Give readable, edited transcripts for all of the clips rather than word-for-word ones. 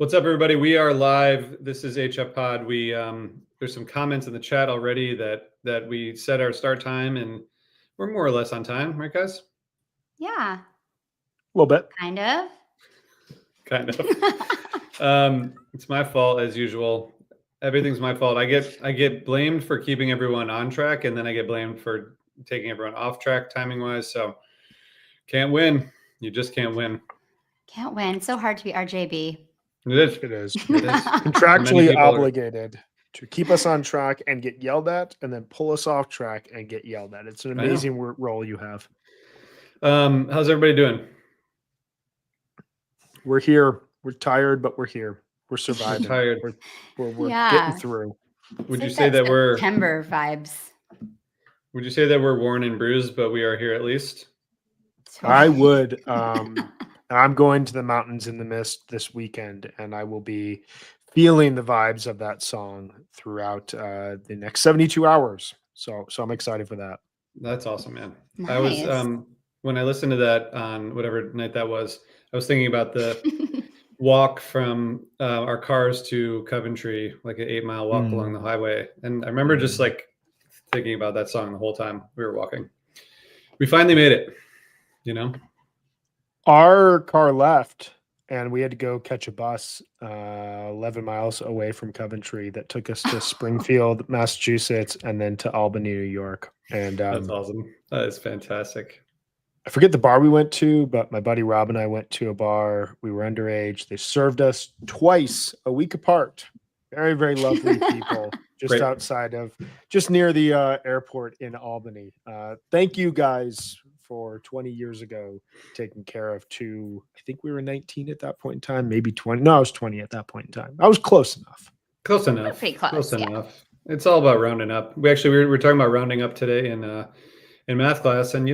What's up, everybody? We are live. This is HF Pod. There's some comments in the chat already that we set our start time, and we're more or less on time, right, guys? Yeah. A little bit. Kind of. It's my fault as usual. Everything's my fault. I get blamed for keeping everyone on track, and then I get blamed for taking everyone off track timing wise. So can't win. You just can't win. Can't win. It's so hard to be RJB. It is. It is. Contractually obligated to keep us on track and get yelled at, and then pull us off track and get yelled at. It's an amazing role you have. How's everybody doing? We're here. We're tired, but we're here. We're surviving. Tired. We're getting through. Would you say that we're September vibes? Would you say that we're worn and bruised, but we are here at least? I would. I'm going to the mountains in the mist this weekend, and I will be feeling the vibes of that song throughout the next 72 hours. So I'm excited for that. That's awesome, man. Nice. I was when I listened to that on whatever night that was, I was thinking about the walk from our cars to Coventry, like an 8-mile walk along the highway. And I remember just like thinking about that song the whole time we were walking. We finally made it, you know? Our car left, and we had to go catch a bus 11 miles away from Coventry that took us to Springfield, Massachusetts, and then to Albany, New York. And that's awesome. That is fantastic. I forget the bar we went to, but my buddy Rob and I went to a bar. We were underage. They served us twice a week apart. Very, very lovely people. Just near the airport in Albany. Thank you guys for 20 years ago taking care of two. I think we were 19 at that point in time, maybe 20. No, I was 20 at that point in time. I was close enough. Close enough. We're pretty close. Enough. It's all about rounding up. We were talking about rounding up today in math class, and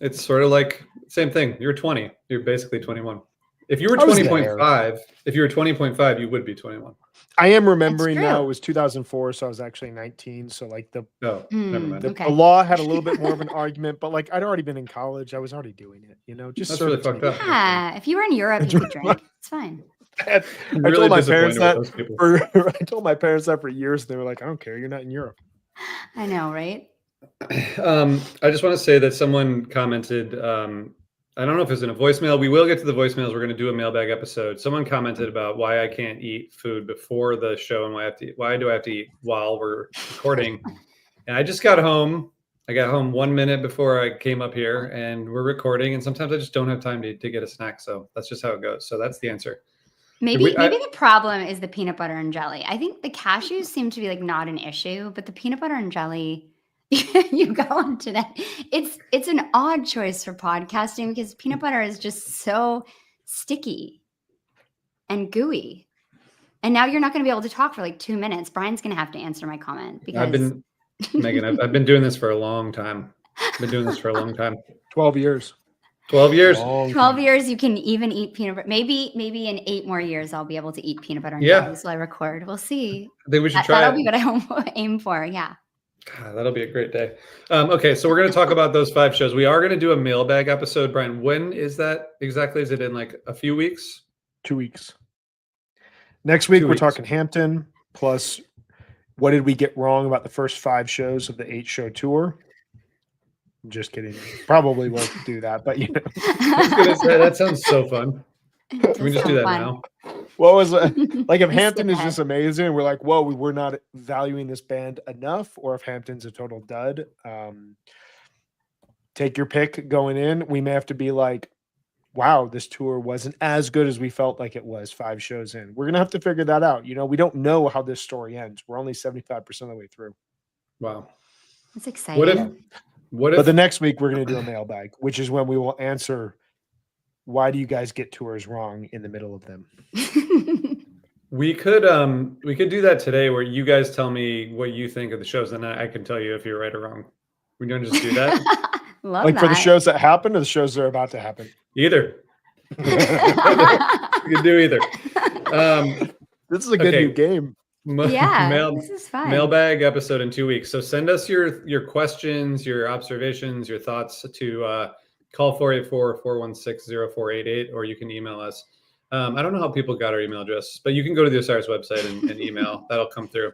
it's sort of like same thing. You're 20. You're basically 21. If you were 20.5, you would be 21. I am remembering now it was 2004, so I was actually 19. So like never mind. The law had a little bit more of an argument, but like I'd already been in college. I was already doing it, just that's really fucked up. Yeah, if you were in Europe, you could drink. It's fine. I told my parents that for years. They were like, I don't care. You're not in Europe. I know, right? I just want to say that someone commented, I don't know if it's in a voicemail. We will get to the voicemails. We're going to do a mailbag episode. Someone commented about why I can't eat food before the show and why do I have to eat while we're recording. And I just got home. I got home 1 minute before I came up here, and we're recording. And sometimes I just don't have time to get a snack. So that's just how it goes. So that's the answer. Maybe the problem is the peanut butter and jelly. I think the cashews seem to be like not an issue, but the peanut butter and jelly. You go on today. It's an odd choice for podcasting because peanut butter is just so sticky and gooey. And now you're not going to be able to talk for like 2 minutes. Brian's going to have to answer my comment because Megan, I've been doing this for a long time. 12 years. 12 years. 12 years you can even eat peanut butter. Maybe in 8 more years I'll be able to eat peanut butter and jelly while I record. We'll see. I think we should try that'll be what I aim for. Yeah. God, that'll be a great day. Okay, so we're going to talk about those 5 shows. We are going to do a mailbag episode. Brian, when is that exactly? Is it in like a few weeks? 2 weeks. Next week, we're talking Hampton, plus what did we get wrong about the first 5 shows of the 8-show tour? I'm just kidding. Probably won't do that, but I was going to say, that sounds so fun. Can we just do that now? What was like if Hampton is just amazing, we're like, whoa, we were not valuing this band enough, or if Hampton's a total dud. Take your pick going in. We may have to be like, wow, this tour wasn't as good as we felt like it was 5 shows in. We're gonna have to figure that out. We don't know how this story ends. We're only 75% of the way through. Wow. That's exciting. What if but the next week we're gonna do a mailbag, which is when we will answer why do you guys get tours wrong in the middle of them? We could do that today where you guys tell me what you think of the shows, and I can tell you if you're right or wrong. We don't just do that. Like for the shows that happen or the shows that are about to happen? Either. We can do either. This is a good new game. This is fun. Mailbag episode in 2 weeks. So send us your questions, your observations, your thoughts to call 484-416-0488, or you can email us. I don't know how people got our email address, but you can go to the Osiris website and email. That'll come through.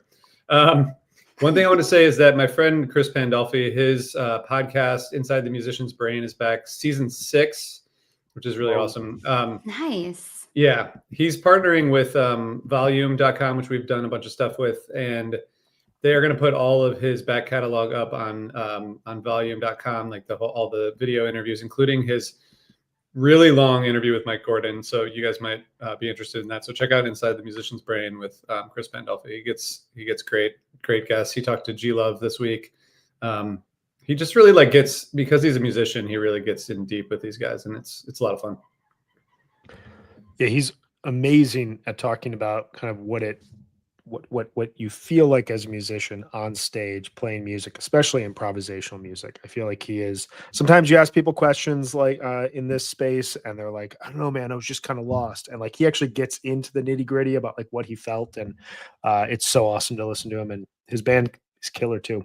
One thing I want to say is that my friend Chris Pandolfi, his podcast Inside the Musician's Brain is back, season 6, which is really awesome. Nice. Yeah, he's partnering with volume.com, which we've done a bunch of stuff with, and they are going to put all of his back catalog up on volume.com, like all the video interviews, including his really long interview with Mike Gordon. So you guys might be interested in that. So check out Inside the Musician's Brain with Chris Pandolfi. He gets great guests. He talked to G Love this week. He just really gets, because he's a musician, he really gets in deep with these guys, and it's a lot of fun. Yeah, he's amazing at talking about kind of what you feel like as a musician on stage playing music, especially improvisational music. I feel like he is. Sometimes you ask people questions like in this space, and they're like, I don't know, man, I was just kind of lost. And like he actually gets into the nitty gritty about like what he felt, and it's so awesome to listen to him. And his band is killer too.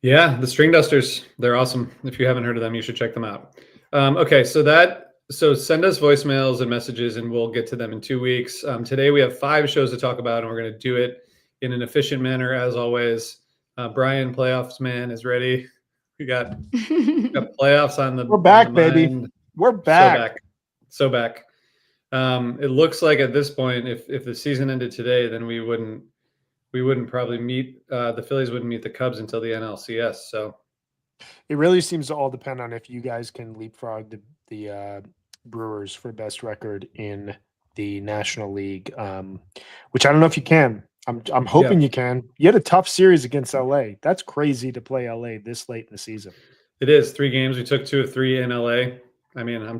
Yeah, the String Dusters, they're awesome. If you haven't heard of them, you should check them out. Okay, so send us voicemails and messages, and we'll get to them in 2 weeks. Today we have 5 shows to talk about, and we're going to do it in an efficient manner as always. Brian, playoffs man, is ready. We got playoffs on the. We're back, on the baby. mind. We're back. So back. It looks like at this point, if the season ended today, then we wouldn't probably meet the Phillies wouldn't meet the Cubs until the NLCS. So it really seems to all depend on if you guys can leapfrog the Brewers for best record in the National League, which I don't know if you can. I'm hoping you can. You had a tough series against LA. That's crazy to play LA this late in the season. It is 3 games. We took 2 of 3 in LA. I mean, I'm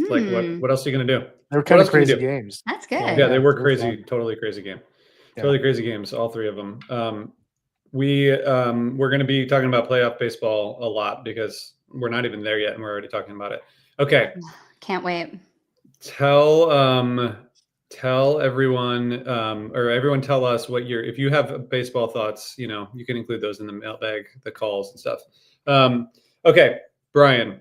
like, what else are you going to do? They were kind of crazy games. That's good. Yeah, they were crazy. Totally crazy game. Yeah. Totally crazy games, all 3 of them. We're going to be talking about playoff baseball a lot because we're not even there yet, and we're already talking about it. Okay. Can't wait. Tell everyone, or everyone tell us if you have baseball thoughts, you can include those in the mailbag, the calls and stuff. Okay, Brian,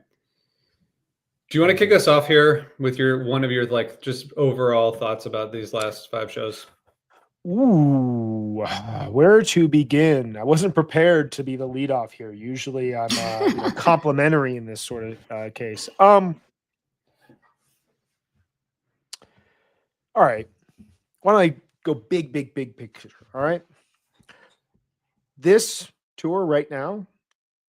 do you want to kick us off here with one of your just overall thoughts about these last 5 shows? Ooh, where to begin? I wasn't prepared to be the leadoff here. Usually I'm complimentary in this sort of case. All right. Why don't I go big picture? All right. This tour right now,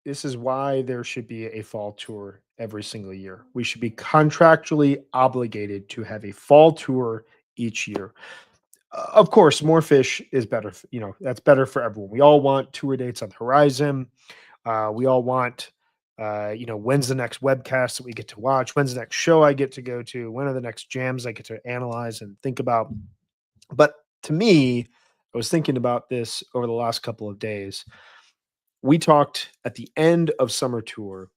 this is why there should be a fall tour every single year. We should be contractually obligated to have a fall tour each year. Of course, more fish is better. That's better for everyone. We all want tour dates on the horizon. We all want, when's the next webcast that we get to watch? When's the next show I get to go to? When are the next jams I get to analyze and think about? But to me, I was thinking about this over the last couple of days. We talked at the end of summer tour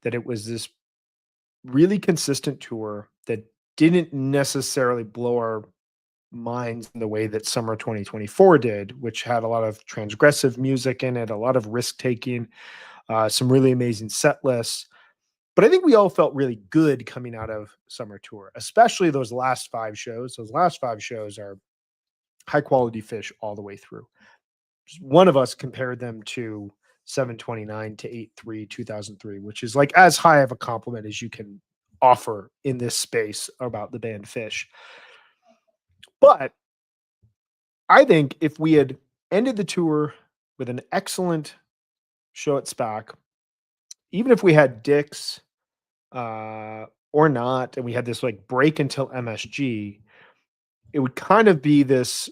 that it was this really consistent tour that didn't necessarily blow our minds in the way that summer 2024 did, which had a lot of transgressive music in it, a lot of risk taking, some really amazing set lists. But I think we all felt really good coming out of summer tour, especially those last 5 shows. Those last 5 shows are high quality fish all the way through. One of us compared them to 729 to 83 2003, which is like as high of a compliment as you can offer in this space about the band Fish. But I think if we had ended the tour with an excellent show at SPAC, even if we had Dick's or not, and we had this break until MSG, it would kind of be this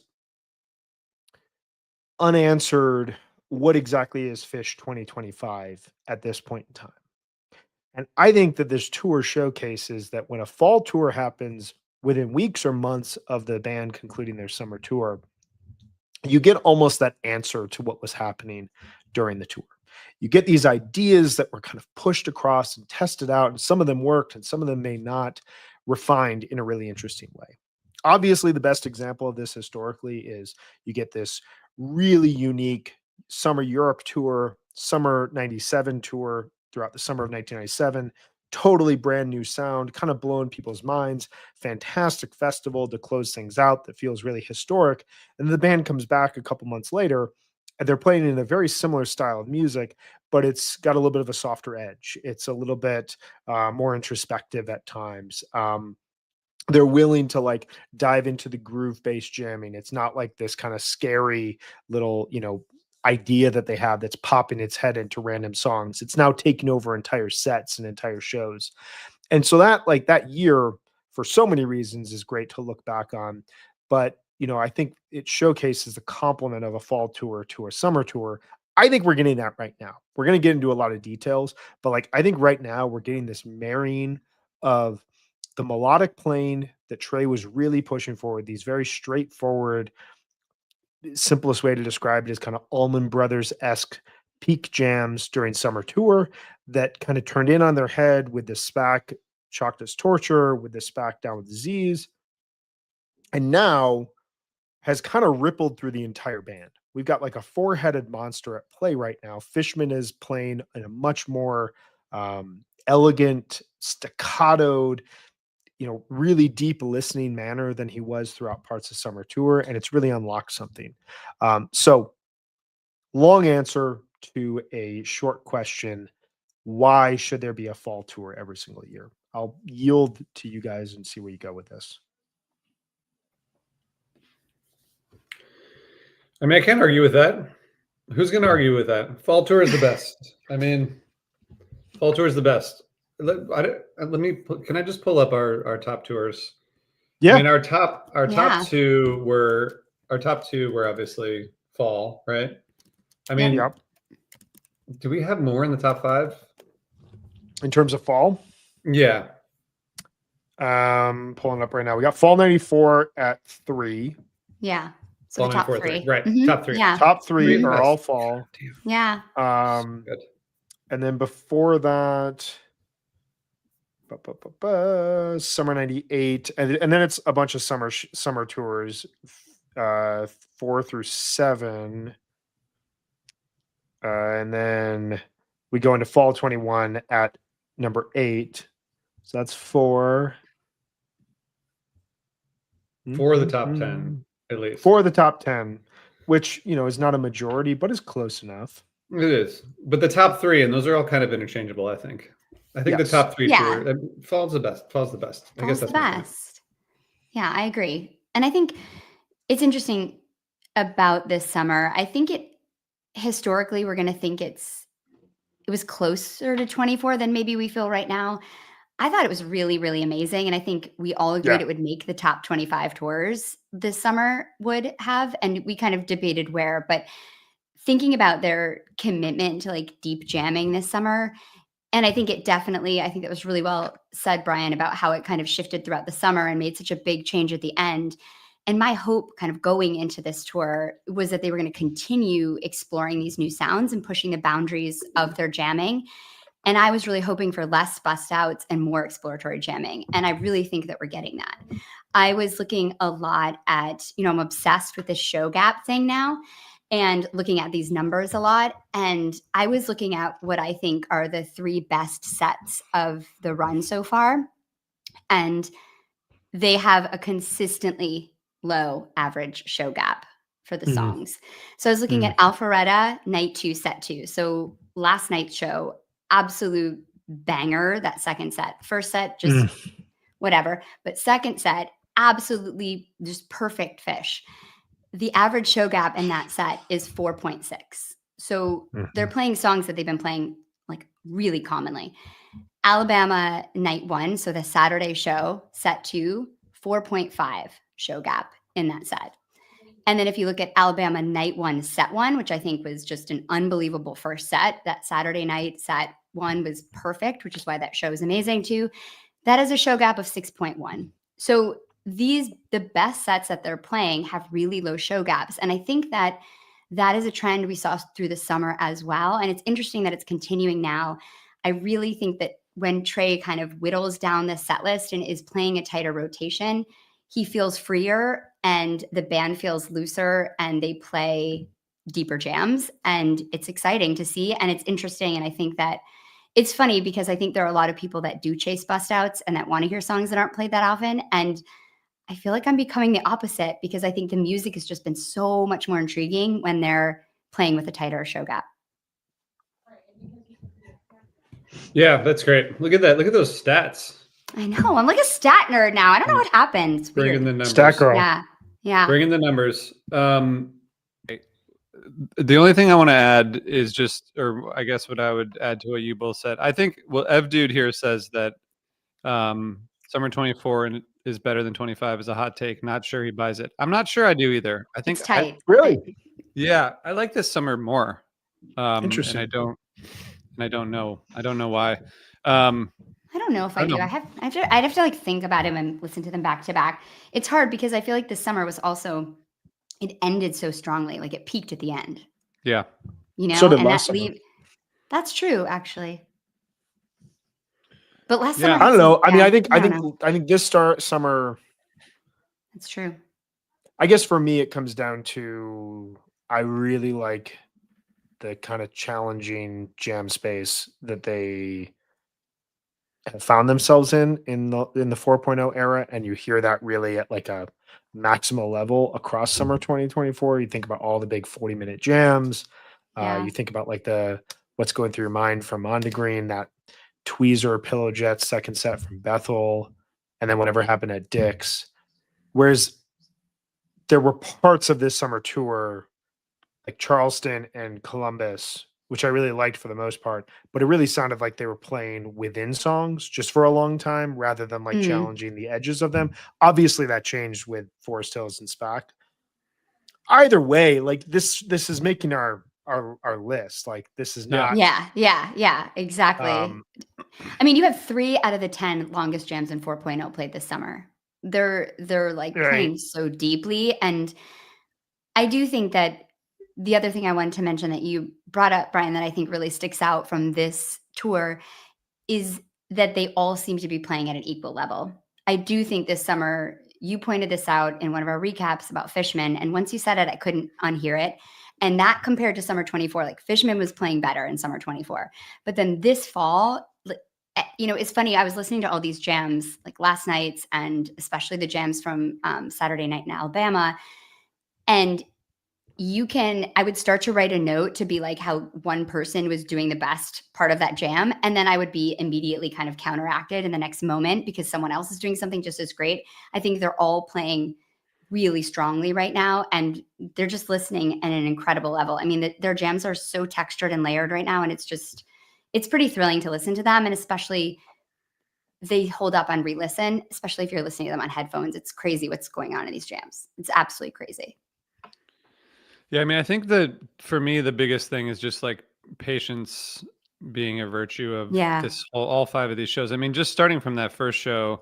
unanswered, what exactly is Fish 2025 at this point in time. And I think that this tour showcases that when a fall tour happens within weeks or months of the band concluding their summer tour, you get almost that answer to what was happening during the tour. You get these ideas that were kind of pushed across and tested out, and some of them worked and some of them may not, refined in a really interesting way. Obviously, the best example of this historically is you get this really unique summer Europe tour, summer 97 tour throughout the summer of 1997, totally brand new sound, kind of blowing people's minds. Fantastic festival to close things out that feels really historic. And the band comes back a couple months later and they're playing in a very similar style of music, but it's got a little bit of a softer edge. It's a little bit more introspective at times. They're willing to like dive into the groove based jamming. It's not like this kind of scary little, idea that they have that's popping its head into random songs. It's now taking over entire sets and entire shows. And so that year, for so many reasons, is great to look back on. But, I think it showcases the complement of a fall tour to a summer tour. I think we're getting that right now. We're going to get into a lot of details, but like, I think right now we're getting this marrying of the melodic playing that Trey was really pushing forward, these very straightforward, simplest way to describe it is kind of Allman Brothers-esque peak jams during summer tour that kind of turned in on their head with the SPAC Shocked as Torture, with the SPAC Down with Disease, and now has kind of rippled through the entire band. We've got like a four-headed monster at play right now. Fishman is playing in a much more elegant, staccatoed, really deep listening manner than he was throughout parts of summer tour. And it's really unlocked something. So long answer to a short question. Why should there be a fall tour every single year? I'll yield to you guys and see where you go with this. I mean, I can't argue with that. Who's going to argue with that? Fall tour is the best. I mean, fall tour is the best. Can I just pull up our top tours? Yeah. I mean, our top two were obviously fall, right? I mean, yep. Do we have more in the top 5 in terms of fall? Yeah. Pulling up right now. We got fall 94 at 3. Yeah. So the top 3. Right. Mm-hmm. Top 3. Yeah. Top 3 are all fall. Yeah. Good. And then before that, summer 98, and then it's a bunch of summer tours, 4 through 7, and then we go into fall 21 at number 8. So that's 4. 4 of the top 10, at least. 4 of the top 10, which is not a majority, but is close enough. It is, but the top 3, and those are all kind of interchangeable. I think Yes. the top 3 Yeah. tour fall's the best. Fall's the best. I guess that's the best. Yeah, I agree. And I think it's interesting about this summer. I think historically we're going to think it was closer to 24 than maybe we feel right now. I thought it was really, really amazing. And I think we all agreed it would make the top 25 tours this summer would have. And we kind of debated where, but thinking about their commitment to like deep jamming this summer, and I think that was really well said, Brian, about how it kind of shifted throughout the summer and made such a big change at the end. And my hope kind of going into this tour was that they were going to continue exploring these new sounds and pushing the boundaries of their jamming. And I was really hoping for less bust outs and more exploratory jamming. And I really think that we're getting that. I was looking a lot at, I'm obsessed with this show gap thing now and looking at these numbers a lot. And I was looking at what I think are the 3 best sets of the run so far. And they have a consistently low average show gap for the songs. So I was looking at Alpharetta, night 2, set 2. So last night's show, absolute banger, that second set. First set, just whatever. But second set, absolutely just perfect fish. The average show gap in that set is 4.6. So they're playing songs that they've been playing like really commonly. Alabama night 1, so the Saturday show, set 2, 4.5 show gap in that set. And then if you look at Alabama night 1, set 1, which I think was just an unbelievable first set, that Saturday night set 1 was perfect, which is why that show is amazing too. That is a show gap of 6.1. So the best sets that they're playing have really low show gaps. And I think that is a trend we saw through the summer as well. And it's interesting that it's continuing now. I really think that when Trey kind of whittles down the set list and is playing a tighter rotation, he feels freer and the band feels looser and they play deeper jams. And it's exciting to see. And it's interesting. And I think that it's funny because I think there are a lot of people that do chase bust outs and that want to hear songs that aren't played that often. And I feel like I'm becoming the opposite because I think the music has just been so much more intriguing when they're playing with a tighter show gap. Yeah, that's great. Look at that. Look at those stats. I know. I'm like a stat nerd now. I don't know what happened. It's weird. Bringing the numbers. Stat girl. Yeah. Bringing the numbers. The only thing I want to add is just, or I guess what I would add to what you both said. I think, well, Ev Dude here says that summer 24 is better than 25 is a hot take. Not sure he buys it. I'm not sure I do either. I think It's tight. Really? Yeah, I like this summer more. Interesting. And I don't know. I don't know why. I don't know if I do. know. I'd have to like think about him and listen to them back to back. It's hard because I feel like this summer was also, it ended so strongly. Like it peaked at the end. Yeah. You know, So did and last summer. That's true, actually. But last Yeah. summer, I don't know. I mean, know. I think this summer. That's true. I guess for me, it comes down to I really like the kind of challenging jam space that they have found themselves in the 4.0 era, and you hear that really at like a maximal level across summer 2024. You think about all the big 40-minute jams. Yeah. You think about like what's going through your mind from On to Green, that Tweezer Pillow Jets second set from Bethel, and then whatever happened at Dick's. Whereas there were parts of this summer tour like Charleston and Columbus, which I really liked for the most part, but it really sounded like they were playing within songs just for a long time rather than like challenging the edges of them. Obviously that changed with Forest Hills and SPAC. Either way, like this is making our list. Like this is not. Yeah, exactly. I mean, you have 3 out of the 10 longest jams in 4.0 played this summer. They're like playing so deeply. And I do think that the other thing I wanted to mention that you brought up, Brian, that I think really sticks out from this tour is that they all seem to be playing at an equal level. I do think this summer, you pointed this out in one of our recaps about Fishman. And once you said it, I couldn't unhear it. And that compared to summer 24, like Fishman was playing better in summer 24. But then this fall, you know, it's funny. I was listening to all these jams like last night's and especially the jams from Saturday night in Alabama. And I would start to write a note to be like how one person was doing the best part of that jam. And then I would be immediately kind of counteracted in the next moment because someone else is doing something just as great. I think they're all playing really strongly right now. And they're just listening at an incredible level. I mean, their jams are so textured and layered right now. And it's pretty thrilling to listen to them. And especially they hold up on re-listen, especially if you're listening to them on headphones. It's crazy what's going on in these jams. It's absolutely crazy. Yeah, I mean, I think that for me, the biggest thing is just like patience being a virtue of this all 5 of these shows. I mean, just starting from that first show,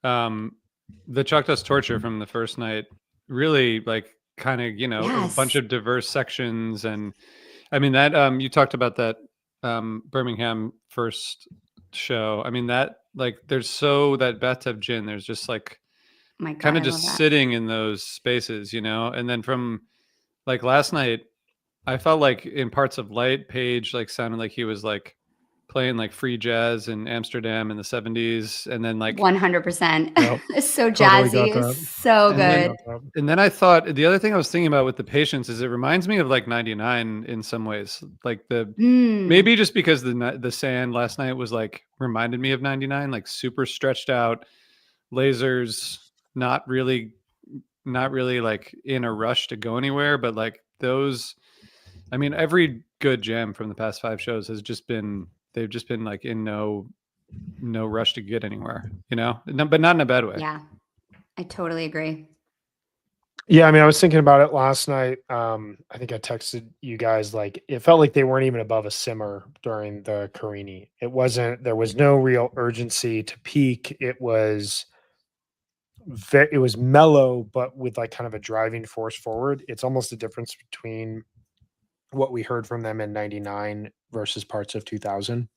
the Chuck Dust Torture from the first night, really like kind of, you know, a bunch of diverse sections. And I mean, that you talked about that Birmingham first show. I mean, that like there's that bathtub gin, there's just like kind of just sitting in those spaces, you know, and then from like last night, I felt like in parts of Light, Page like sounded like he was like playing like free jazz in Amsterdam in the 70s, and then like 100%. Yep. It's so jazzy, it's so good. And then I thought the other thing I was thinking about with the Patience is it reminds me of like 99 in some ways, like maybe just because the sand last night was like reminded me of 99, like super stretched out, lasers, not really like in a rush to go anywhere, but like those, I mean, every good jam from the past 5 shows they've just been like in no rush to get anywhere, you know, but not in a bad way. Yeah, I totally agree. Yeah, I mean, I was thinking about it last night. I think I texted you guys, like, it felt like they weren't even above a simmer during the Carini. There was no real urgency to peak. It was mellow, but with like kind of a driving force forward. It's almost a difference between what we heard from them in 99 versus parts of 2000,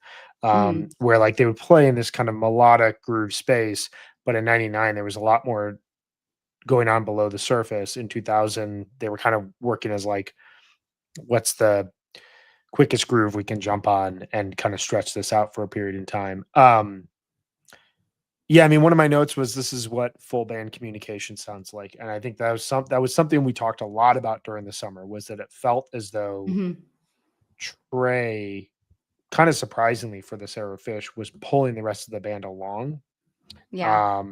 where like they would play in this kind of melodic groove space, but in 99 there was a lot more going on below the surface. In 2000 they were kind of working as like, what's the quickest groove we can jump on and kind of stretch this out for a period in time. Yeah, I mean, one of my notes was this is what full band communication sounds like, and I think that was something we talked a lot about during the summer, was that it felt as though Mhm. Trey, kind of surprisingly for the Sarah Fish, was pulling the rest of the band along. Yeah.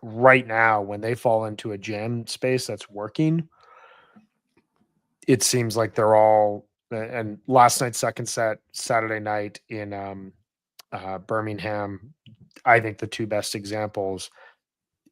Right now, when they fall into a jam space that's working, it seems like they're all. And last night's second set, Saturday night in Birmingham, I think the two best examples.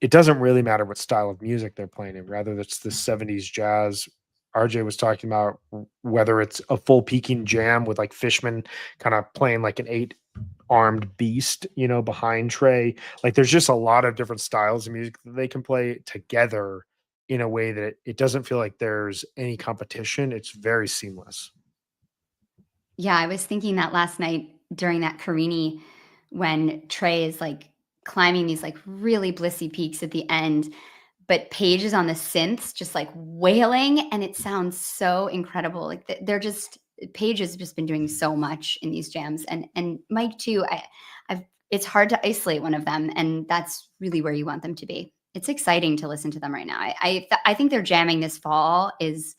It doesn't really matter what style of music they're playing in. Rather, it's the 70s jazz. RJ was talking about whether it's a full peaking jam with like Fishman kind of playing like an 8-armed beast, behind Trey. Like there's just a lot of different styles of music that they can play together in a way that it doesn't feel like there's any competition. It's very seamless. Yeah, I was thinking that last night during that Carini when Trey is like climbing these like really blissy peaks at the end, but Paige is on the synths just like wailing and it sounds so incredible. Like they're just Paige has just been doing so much in these jams and Mike too. I've it's hard to isolate one of them and that's really where you want them to be. It's exciting to listen to them right now. I think they're jamming this fall is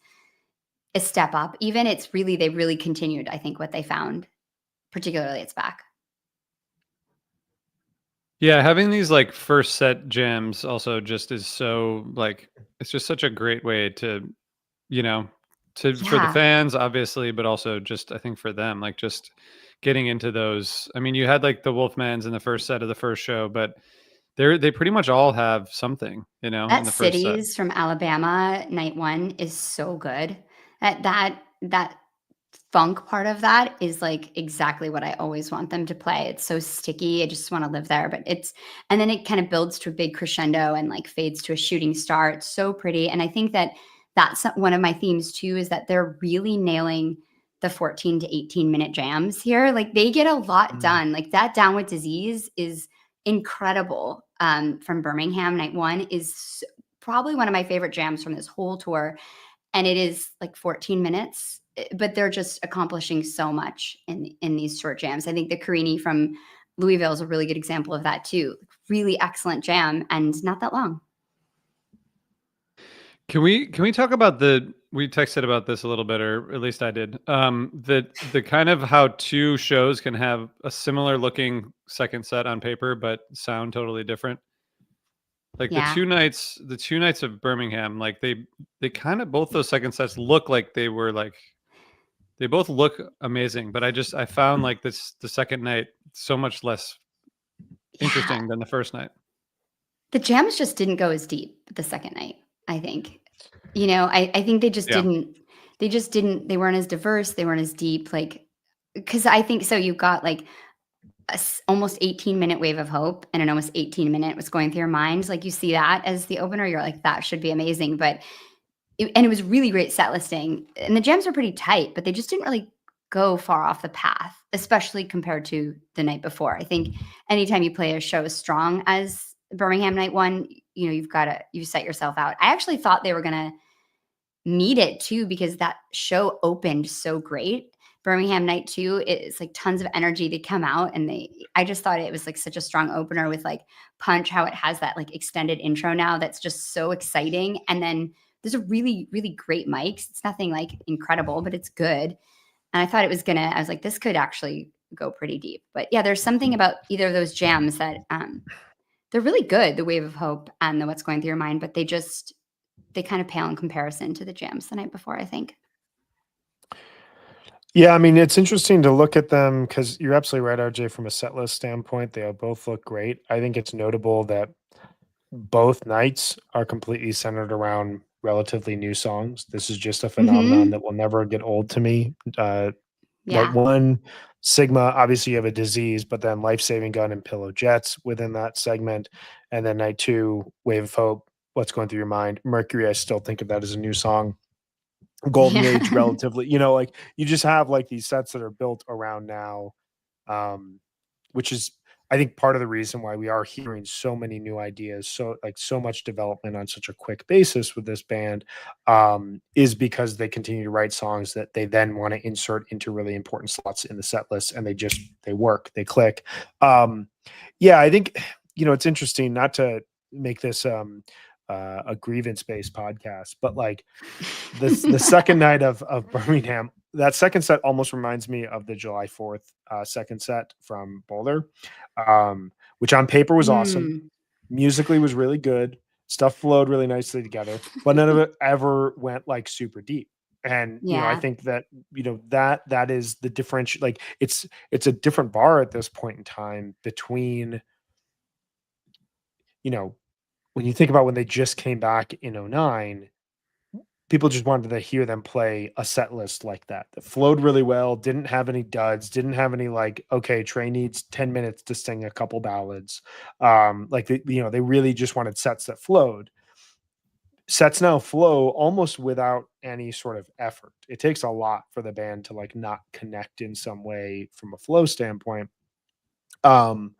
a step up. Even they've really continued, I think, what they found, particularly it's back. Yeah, having these like first set jams also just is so like it's just such a great way to, you know, for the Yeah. fans obviously, but also just I think for them like just getting into those. I mean, you had like the Wolfmans in the first set of the first show, but they pretty much all have something, in That the first set. Cities from Alabama night one is so good. That funk part of that is like exactly what I always want them to play. It's so sticky. I just want to live there. But and then it kind of builds to a big crescendo and like fades to a shooting star. It's so pretty. And I think that that's one of my themes too, is that they're really nailing the 14 to 18-minute jams here. Like they get a lot done. Like that Down with Disease is incredible. From Birmingham night one is probably one of my favorite jams from this whole tour. And it is like 14 minutes, but they're just accomplishing so much in these short jams. I think the Carini from Louisville is a really good example of that too. Really excellent jam and not that long. Can we talk about we texted about this a little bit, or at least I did. The kind of how two shows can have a similar looking second set on paper, but sound totally different. Like Yeah. the two nights of Birmingham, like they kind of both those second sets look like they were like they both look amazing, but I found like the second night so much less interesting than the first night. The jams just didn't go as deep the second night, I think. I think they just Yeah. didn't, they weren't as diverse, they weren't as deep, like, because I think so you've got like almost 18-minute Wave of Hope and an almost 18-minute What's Going Through Your Mind. Like you see that as the opener, you're like, that should be amazing. But it was really great set listing. And the jams were pretty tight, but they just didn't really go far off the path, especially compared to the night before. I think anytime you play a show as strong as Birmingham night one, you set yourself out. I actually thought they were going to need it too, because that show opened so great. Birmingham night two, it's like tons of energy to come out. And I just thought it was like such a strong opener with like Punch, how it has that like extended intro now. That's just so exciting. And then there's a really, really great mics. It's nothing like incredible, but it's good. And I thought I was like, this could actually go pretty deep. But yeah, there's something about either of those jams that they're really good, the Wave of Hope and the What's Going Through Your Mind, but they kind of pale in comparison to the jams the night before, I think. Yeah, I mean, it's interesting to look at them because you're absolutely right, RJ, from a set list standpoint. They both look great. I think it's notable that both nights are completely centered around relatively new songs. This is just a phenomenon that will never get old to me. Night one, Sigma, obviously you have a disease, but then Life Saving Gun and Pillow Jets within that segment. And then night two, Wave of Hope, What's Going Through Your Mind. Mercury, I still think of that as a new song. Golden Age, relatively, like you just have like these sets that are built around now, which is I think part of the reason why we are hearing so many new ideas, so much development on such a quick basis with this band, is because they continue to write songs that they then want to insert into really important slots in the set list, and they work, they click. Yeah, I think it's interesting, not to make this a grievance based podcast, but like the second night of Birmingham, that second set almost reminds me of the July 4th second set from Boulder, which on paper was awesome. Mm, Musically was really good. Stuff flowed really nicely together, but none of it ever went like super deep. And I yeah. think that that is the differential. Like it's a different bar at this point in time between when you think about when they just came back in 09, people just wanted to hear them play a set list like that flowed really well, didn't have any duds, didn't have any like, okay, Trey needs 10 minutes to sing a couple ballads. Like they really just wanted sets that flowed. Sets now flow almost without any sort of effort. It takes a lot for the band to like not connect in some way from a flow standpoint. But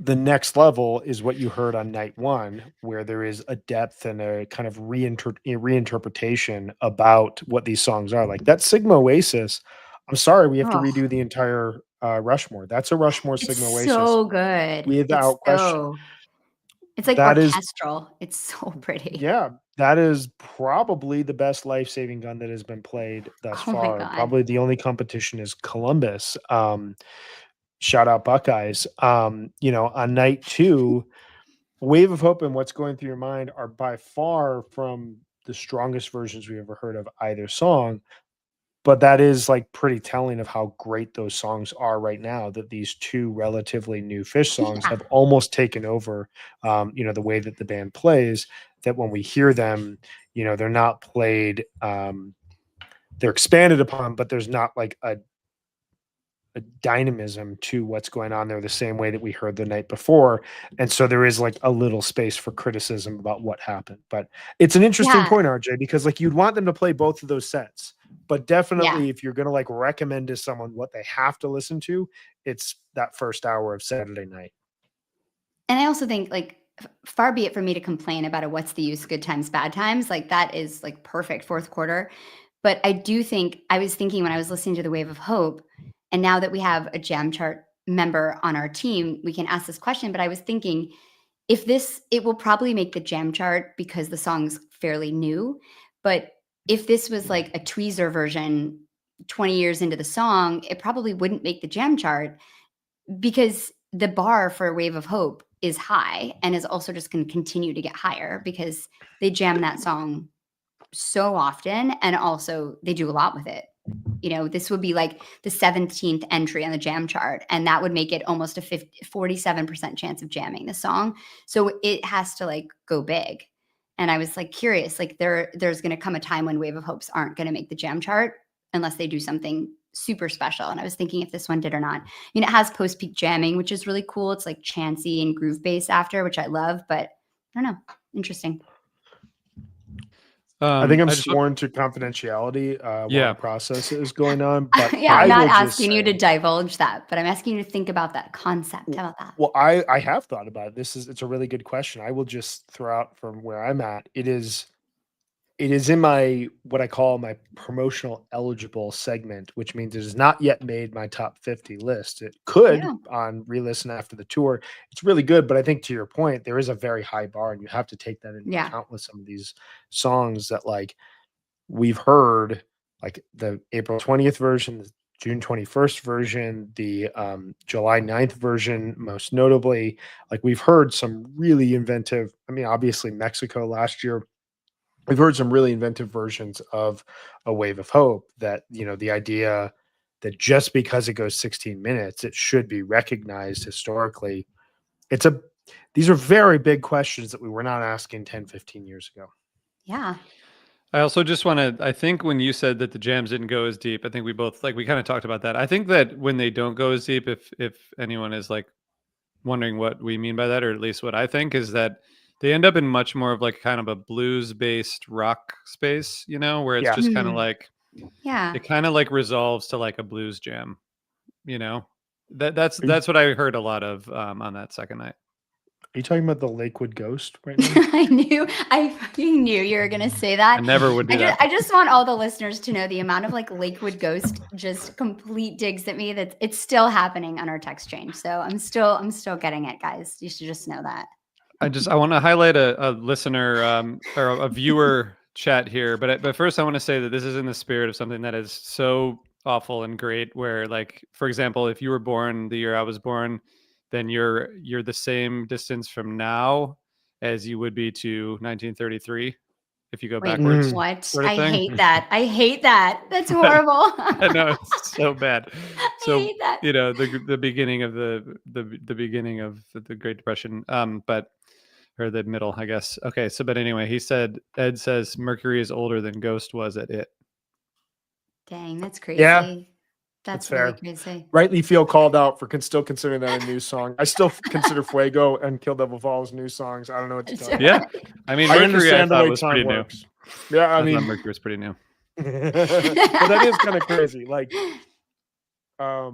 the next level is what you heard on night one, where there is a depth and a kind of reinterpretation about what these songs are. Like that Sigma Oasis, I'm sorry, we have to Oh, redo the entire Rushmore. That's a Rushmore it's Sigma Oasis so good. without question. It's like That is, orchestral. It's so pretty. yeah, that is probably the best life-saving gun that has been played thus Oh my far. God. Probably the only competition is Columbus. Shout out Buckeyes. On night two, Wave of Hope and What's Going Through Your Mind are by far from the strongest versions we've ever heard of either song. But that is like pretty telling of how great those songs are right now, that these two relatively new Fish songs Yeah. have almost taken over, the way that the band plays, that when we hear them, they're not played, they're expanded upon, but there's not like a dynamism to what's going on there the same way that we heard the night before. And so there is like a little space for criticism about what happened. But it's an interesting Yeah. point, RJ, because like you'd want them to play both of those sets. But definitely Yeah. if you're gonna like recommend to someone what they have to listen to, it's that first hour of Saturday night. And I also think like far be it for me to complain about a what's the use, good times, bad times. Like that is like perfect fourth quarter. But I do think I was thinking when I was listening to the Wave of Hope, and now that we have a jam chart member on our team, we can ask this question. But I was thinking it will probably make the jam chart because the song's fairly new. But if this was like a tweezer version 20 years into the song, it probably wouldn't make the jam chart because the bar for Wave of Hope is high and is also just going to continue to get higher because they jam that song so often, and also they do a lot with it. This would be like the 17th entry on the jam chart, and that would make it almost a 47% chance of jamming the song. So it has to like go big. And I was like curious, like there's going to come a time when Wave of Hopes aren't going to make the jam chart unless they do something super special. And I was thinking if this one did or not. It has post peak jamming, which is really cool. It's like chancy and groove bass after, which I love, but I don't know. Interesting. I think I'm I just want- sworn to confidentiality while Yeah. the process is going on. But Yeah, I'm I not will just asking you to say- divulge that, but I'm asking you to think about that concept. How about that? Well, I have thought about it. It's a really good question. I will just throw out from where I'm at. It is in my what I call my promotional eligible segment, which means it has not yet made my top 50 list. It could Yeah. on re-listen after the tour. It's really good, but I think to your point, there is a very high bar, and you have to take that into Yeah. account with some of these songs that like we've heard, like the April 20th version, the June 21st version, the July 9th version, most notably. Like we've heard some really inventive, I mean, obviously Mexico last year, we've heard some really inventive versions of A Wave of Hope, that, the idea that just because it goes 16 minutes, it should be recognized historically. These are very big questions that we were not asking 10, 15 years ago. Yeah. I also just want to, I think when you said that the jams didn't go as deep, I think we both, like, we kind of talked about that. I think that when they don't go as deep, if anyone is like wondering what we mean by that, or at least what I think, is that they end up in much more of like kind of a blues based rock space, where it's Yeah. just kind of Mhm. like, Yeah. it kind of like resolves to like a blues jam, you know? That's what I heard a lot of on that second night. Are you talking about the Lakewood Ghost right now? I fucking knew you were gonna say that. I never would do that. I just want all the listeners to know the amount of like Lakewood Ghost just complete digs at me. That it's still happening on our text chain. So I'm still getting it, guys. You should just know that. I want to highlight a listener or a viewer chat here, but first I want to say that this is in the spirit of something that is so awful and great. Where, like, for example, if you were born the year I was born, then you're the same distance from now as you would be to 1933 if you go backwards. What? Sort of I thing. hate that. I hate that. That's horrible. I know, it's so bad. So I hate that. you know, the beginning of the beginning of the Great Depression, or the middle, I guess. Okay, so but anyway, Ed says Mercury is older than Ghost was at it. Dang, that's crazy. Yeah, that's fair. really crazy. Rightly feel called out for still considering that a new song. I still consider Fuego and Kill Devil Falls new songs. I don't know what to tell you. Yeah, I mean, I Mercury I understand the thought way was time pretty works. new. Yeah, I I mean, thought Mercury was pretty new. but that is kind of crazy. Like, I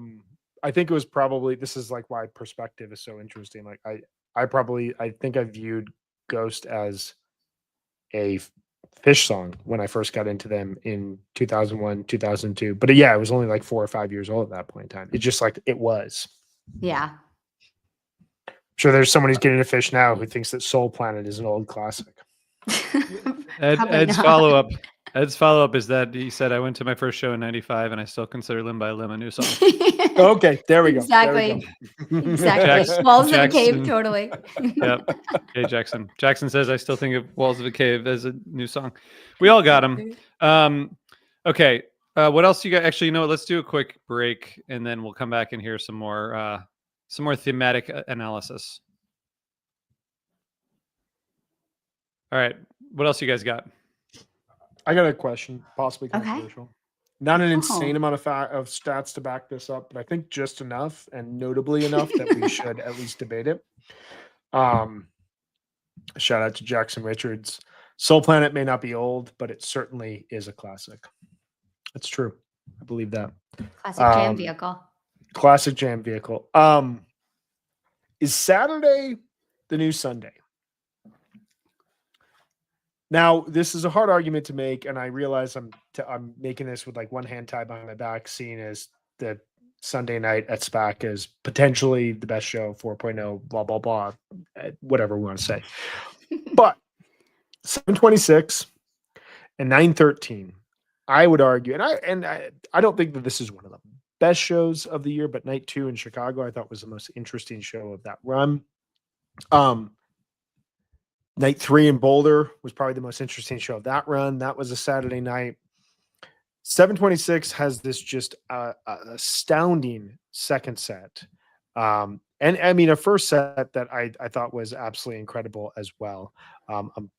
think it was probably, this is like why perspective is so interesting. Like, I think I viewed Ghost as a Fish song when I first got into them in 2001, 2002. But yeah, I was only like 4 or 5 years old at that point in time. It's just like it was. Yeah. Sure, there's someone who's getting into Fish now who thinks that Soul Planet is an old classic. Ed's follow-up is that he said, I went to my first show in 95 and I still consider Limb by Limb a new song. Okay, there we go. Exactly. There we go. Exactly. Walls of a Cave, totally. Yep. Hey, Jackson. Jackson says, I still think of Walls of a Cave as a new song. We all got them. Okay. What else you got? Actually, you know what? Let's do a quick break and then we'll come back and hear some more thematic analysis. All right. What else you guys got? I got a question, possibly controversial. Not an insane amount of stats to back this up, but I think just enough and notably enough that we should at least debate it. Shout out to Jackson Richards. Soul Planet may not be old, but it certainly is a classic. That's true. I believe that. Classic jam vehicle. Classic jam vehicle. Is Saturday the new Sunday? Now, this is a hard argument to make, and I realize I'm making this with like one hand tied behind my back, seeing as the Sunday night at SPAC is potentially the best show, 4.0, blah, blah, blah, whatever we want to say. But 726 and 913, I would argue, and I don't think that this is one of the best shows of the year, but night 2 in Chicago, I thought was the most interesting show of that run. Night 3 in Boulder was probably the most interesting show of that run. That was a Saturday night. 726 has this just astounding second set. And I mean, a first set that I thought was absolutely incredible as well. I'm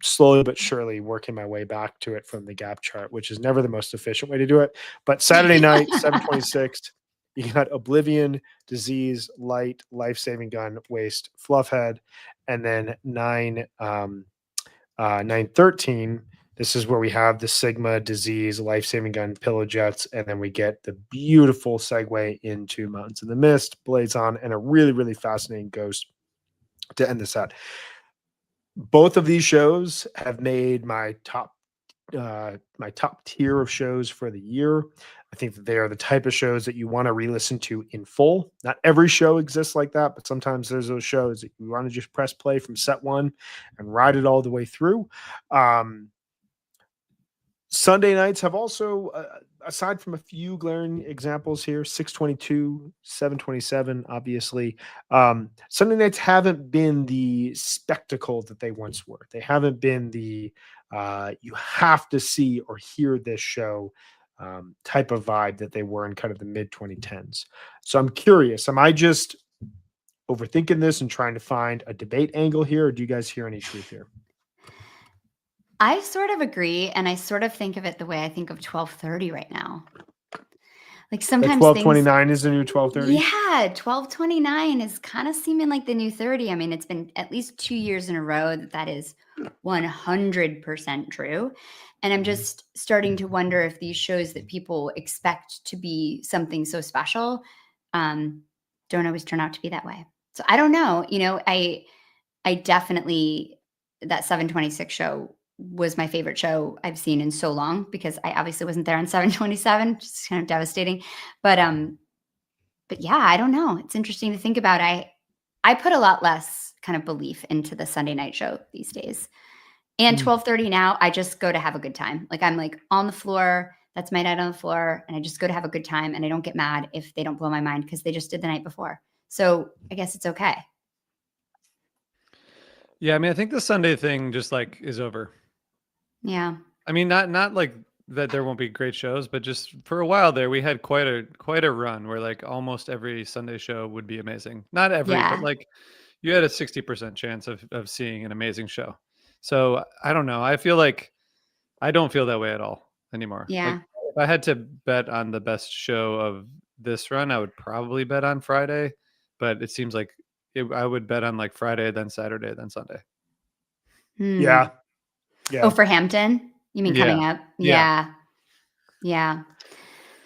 slowly but surely working my way back to it from the gap chart, which is never the most efficient way to do it. But Saturday night, 726, you got Oblivion, Disease, Light, Life-Saving Gun, Waste, Fluffhead, and then 913. This is where we have the Sigma, Disease, Life-Saving Gun, Pillow Jets, and then we get the beautiful segue into Mountains in the Mist, Blades On, and a really, really fascinating Ghost to end the set. Both of these shows have made my top tier of shows for the year. I think that they are the type of shows that you want to re-listen to in full. Not every show exists like that, but sometimes there's those shows that you want to just press play from set 1 and ride it all the way through. Sunday nights have also, aside from a few glaring examples here, 622, 727, obviously, Sunday nights haven't been the spectacle that they once were. They haven't been the you have to see or hear this show type of vibe that they were in kind of the mid 2010s. So I'm curious, am I just overthinking this and trying to find a debate angle here, or do you guys hear any truth here? I sort of agree, and I sort of think of it the way I think of 1230 right now. Like sometimes 1229 is the new 1230? Yeah, 1229 is kind of seeming like the new 30. I mean, it's been at least 2 years in a row that is 100% true. And I'm just starting to wonder if these shows that people expect to be something so special don't always turn out to be that way. So I don't know. I definitely, that 726 show was my favorite show I've seen in so long, because I obviously wasn't there on 727, just kind of devastating. But yeah, I don't know. It's interesting to think about. I put a lot less kind of belief into the Sunday night show these days. And 12:30 now, I just go to have a good time. Like, I'm like on the floor. That's my night on the floor. And I just go to have a good time. And I don't get mad if they don't blow my mind, because they just did the night before. So I guess it's okay. Yeah, I mean, I think the Sunday thing just like is over. Yeah. I mean, not like that there won't be great shows, but just for a while there, we had quite a run where like almost every Sunday show would be amazing. Not every, Yeah. but like you had a 60% chance of seeing an amazing show. So I don't know. I feel like I don't feel that way at all anymore. Yeah. Like, if I had to bet on the best show of this run, I would probably bet on Friday, but it seems like I would bet on like Friday, then Saturday, then Sunday. Yeah. Oh, for Hampton? You mean coming up? Yeah. Yeah.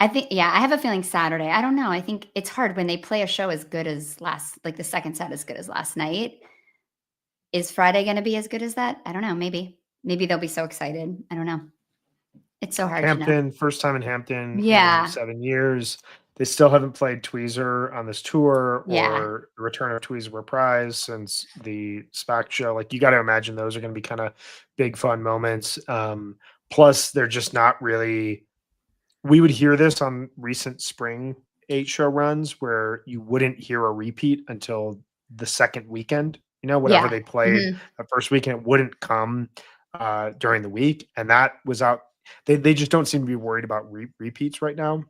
I think, I have a feeling Saturday. I don't know. I think it's hard when they play a show as good as like the second set as good as last night. Is Friday going to be as good as that? I don't know. Maybe they'll be so excited. I don't know. It's so hard to know. Hampton, first time in Hampton Yeah. in 7 years. They still haven't played Tweezer on this tour Yeah. or the return of Tweezer Reprise since the SPAC show. Like, you got to imagine those are going to be kind of big fun moments. Plus, they're just not really. We would hear this on recent spring 8 show runs where you wouldn't hear a repeat until the second weekend. Whatever they played the first weekend, it wouldn't come during the week, and that was out. They just don't seem to be worried about repeats right now.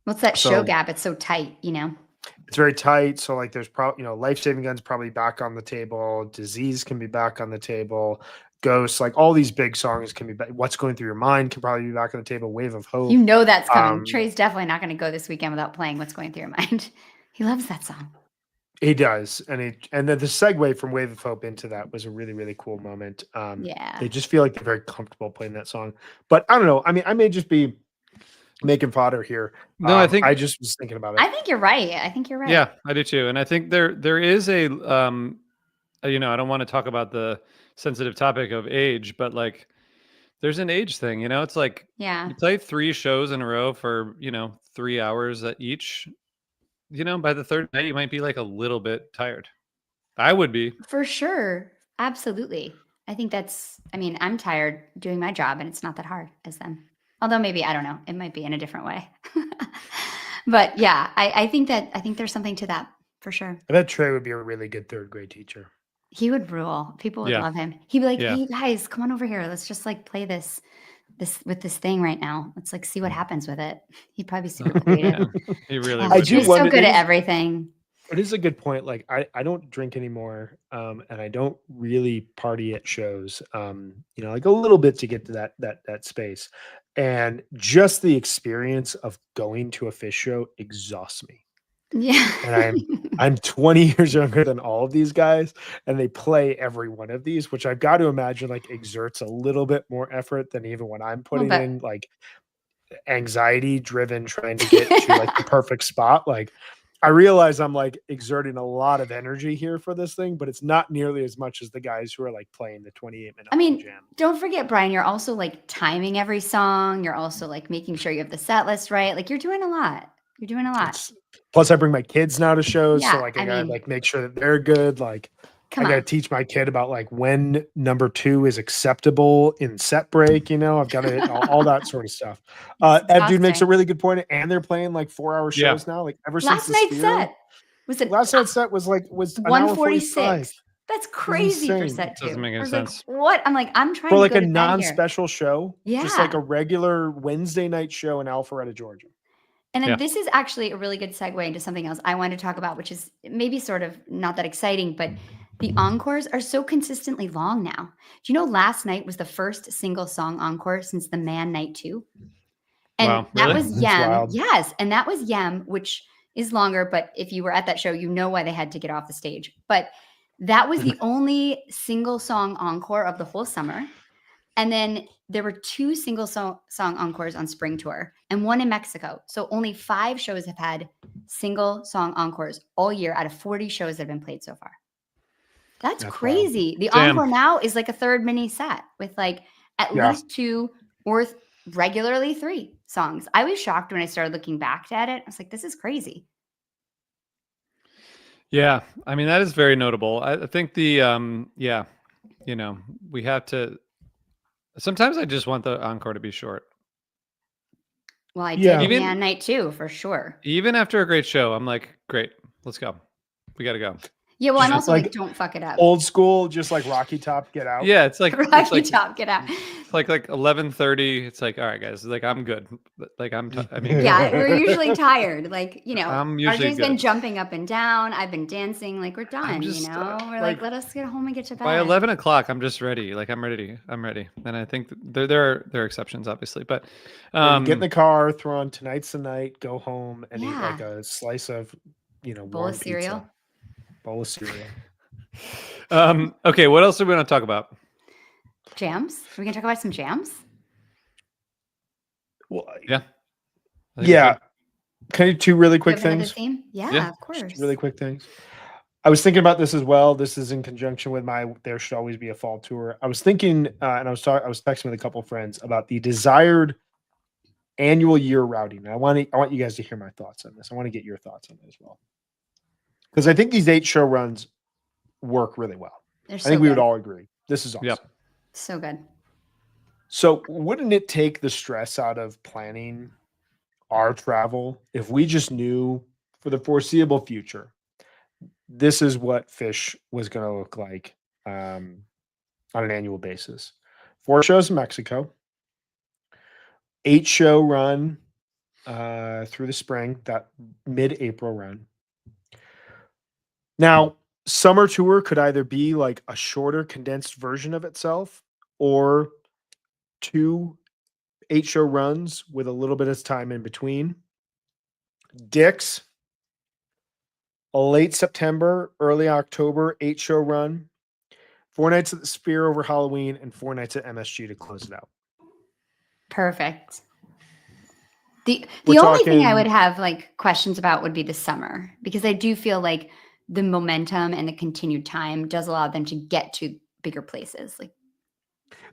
What's that show gap? It's so tight, It's very tight. So like there's probably, Life Saving Gun's probably back on the table. Disease can be back on the table. Ghosts, like all these big songs can be back. What's Going Through Your Mind can probably be back on the table. Wave of Hope. That's coming. Trey's definitely not going to go this weekend without playing What's Going Through Your Mind. He loves that song. He does. And then the segue from Wave of Hope into that was a really, really cool moment. They just feel like they're very comfortable playing that song. But I don't know. I mean, I may just be making fodder here. No, I just was thinking about it. I think you're right. Yeah, I do too. And I think there is a I don't want to talk about the sensitive topic of age, but like there's an age thing, it's like you play 3 shows in a row for, 3 hours at each, by the third night, you might be like a little bit tired. I would be. For sure. Absolutely. I think I'm tired doing my job, and it's not that hard as them. Although maybe, I don't know, it might be in a different way. But yeah, I think there's something to that for sure. I bet Trey would be a really good 3rd grade teacher. He would rule. People would love him. He'd be like, hey guys, come on over here. Let's just like play this with this thing right now. Let's like see what happens with it. He'd probably be super creative. He really would. He's so good at everything. It is a good point. Like I don't drink anymore, and I don't really party at shows. Like a little bit to get to that space, and just the experience of going to a Fish show exhausts me. Yeah, and I'm 20 years younger than all of these guys, and they play every one of these, which I've got to imagine like exerts a little bit more effort than even when I'm putting in like anxiety driven trying to get to like the perfect spot. Like, I realize I'm like exerting a lot of energy here for this thing, but it's not nearly as much as the guys who are like playing the 28-minute jam. Don't forget, Brian, you're also like timing every song. You're also like making sure you have the set list right. Like, you're doing a lot. Plus, I bring my kids now to shows, so like I gotta like make sure that they're good. Like, I gotta teach my kid about like when number 2 is acceptable in set break. I've got to all that sort of stuff. Ed Dude makes a really good point, and they're playing like 4-hour shows now. Like ever since last night's set last night's set was 146. That's crazy for set 2. Doesn't make any sense. Like, what? I'm like, I'm trying for to like go a to non-special show, Yeah, just like a regular Wednesday night show in Alpharetta, Georgia. And then this is actually a really good segue into something else I wanted to talk about, which is maybe sort of not that exciting, but the encores are so consistently long now. Do you know last night was the first single song encore since the Man Night 2? And that was Yem. Yes. And that was Yem, which is longer, but if you were at that show, you know why they had to get off the stage. But that was the only single song encore of the whole summer. And then there were 2 single song encores on spring tour and 1 in Mexico. So only 5 shows have had single song encores all year out of 40 shows that have been played so far. That's crazy. Wild. The Damn. encore now is like a third mini set with like at least 2 or regularly 3 songs. I was shocked when I started looking back at it. I was like, this is crazy. Yeah, I mean that is very notable. I think the we have to. Sometimes I just want the encore to be short. Well, I Yeah. did Even- Man Night too, for sure. Even after a great show, I'm like, great, let's go. We got to go. Yeah, well, I'm Just also like, like don't fuck it up. Old school, just like Rocky Top, get out. Yeah, it's like Rocky it's like, Top, get out. it's like 11:30. It's like, all right, guys, like I'm good. Like I mean, Yeah, we're usually tired. Like, I'm usually RJ's been good. jumping up and down. I've been dancing. Like, we're done, just, We're like, let us get home and get to bed. by 11 o'clock, I'm just ready. Like I'm ready. And I think there are exceptions, obviously, but Get in the car, throw on Tonight's the Night, go home and eat Yeah. like a slice of, Bowl warm of cereal. pizza. Bowl of cereal. Okay, what else do we want to talk about? Jams? We can talk about some jams? Well, Yeah. I think we yeah. should. Can I do 2 really Do you quick have another things? theme? Yeah, Yeah. of course. Just really quick things. I was thinking about this as well. This is in conjunction with my There Should Always Be a Fall tour. I was thinking, and I was texting with a couple friends about the desired annual year routing. I want you guys to hear my thoughts on this. I want to get your thoughts on it as well, because I think these 8 show runs work really well. They're I so think we good. would all agree. This is awesome. Yep. So good. So wouldn't it take the stress out of planning our travel if we just knew for the foreseeable future, this is what Fish was going to look like on an annual basis? 4 shows in Mexico, 8 show run through the spring, that mid-April run. Now, summer tour could either be like a shorter, condensed version of itself, or 2 8-show runs with a little bit of time in between. Dick's, a late September, early October 8-show run, 4 nights at the Sphere over Halloween, and 4 nights at MSG to close it out. Perfect. The We're only thing I talking- would have like questions about would be the summer, because I do feel like the momentum and the continued time does allow them to get to bigger places, like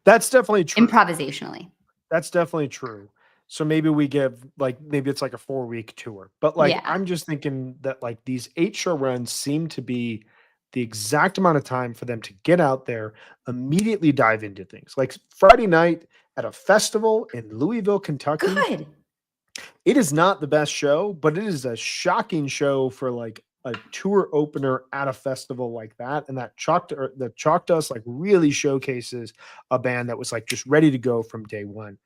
That's definitely true. improvisationally. That's definitely true. So maybe we give maybe it's like a 4-week tour, but Yeah. I'm just thinking that like these 8-show runs seem to be the exact amount of time for them to get out there, immediately dive into things. Like Friday night at a festival in Louisville, Kentucky. Good. It is not the best show, but it is a shocking show for like a tour opener at a festival like that. And that the Chalk Dust like really showcases a band that was like just ready to go from day one.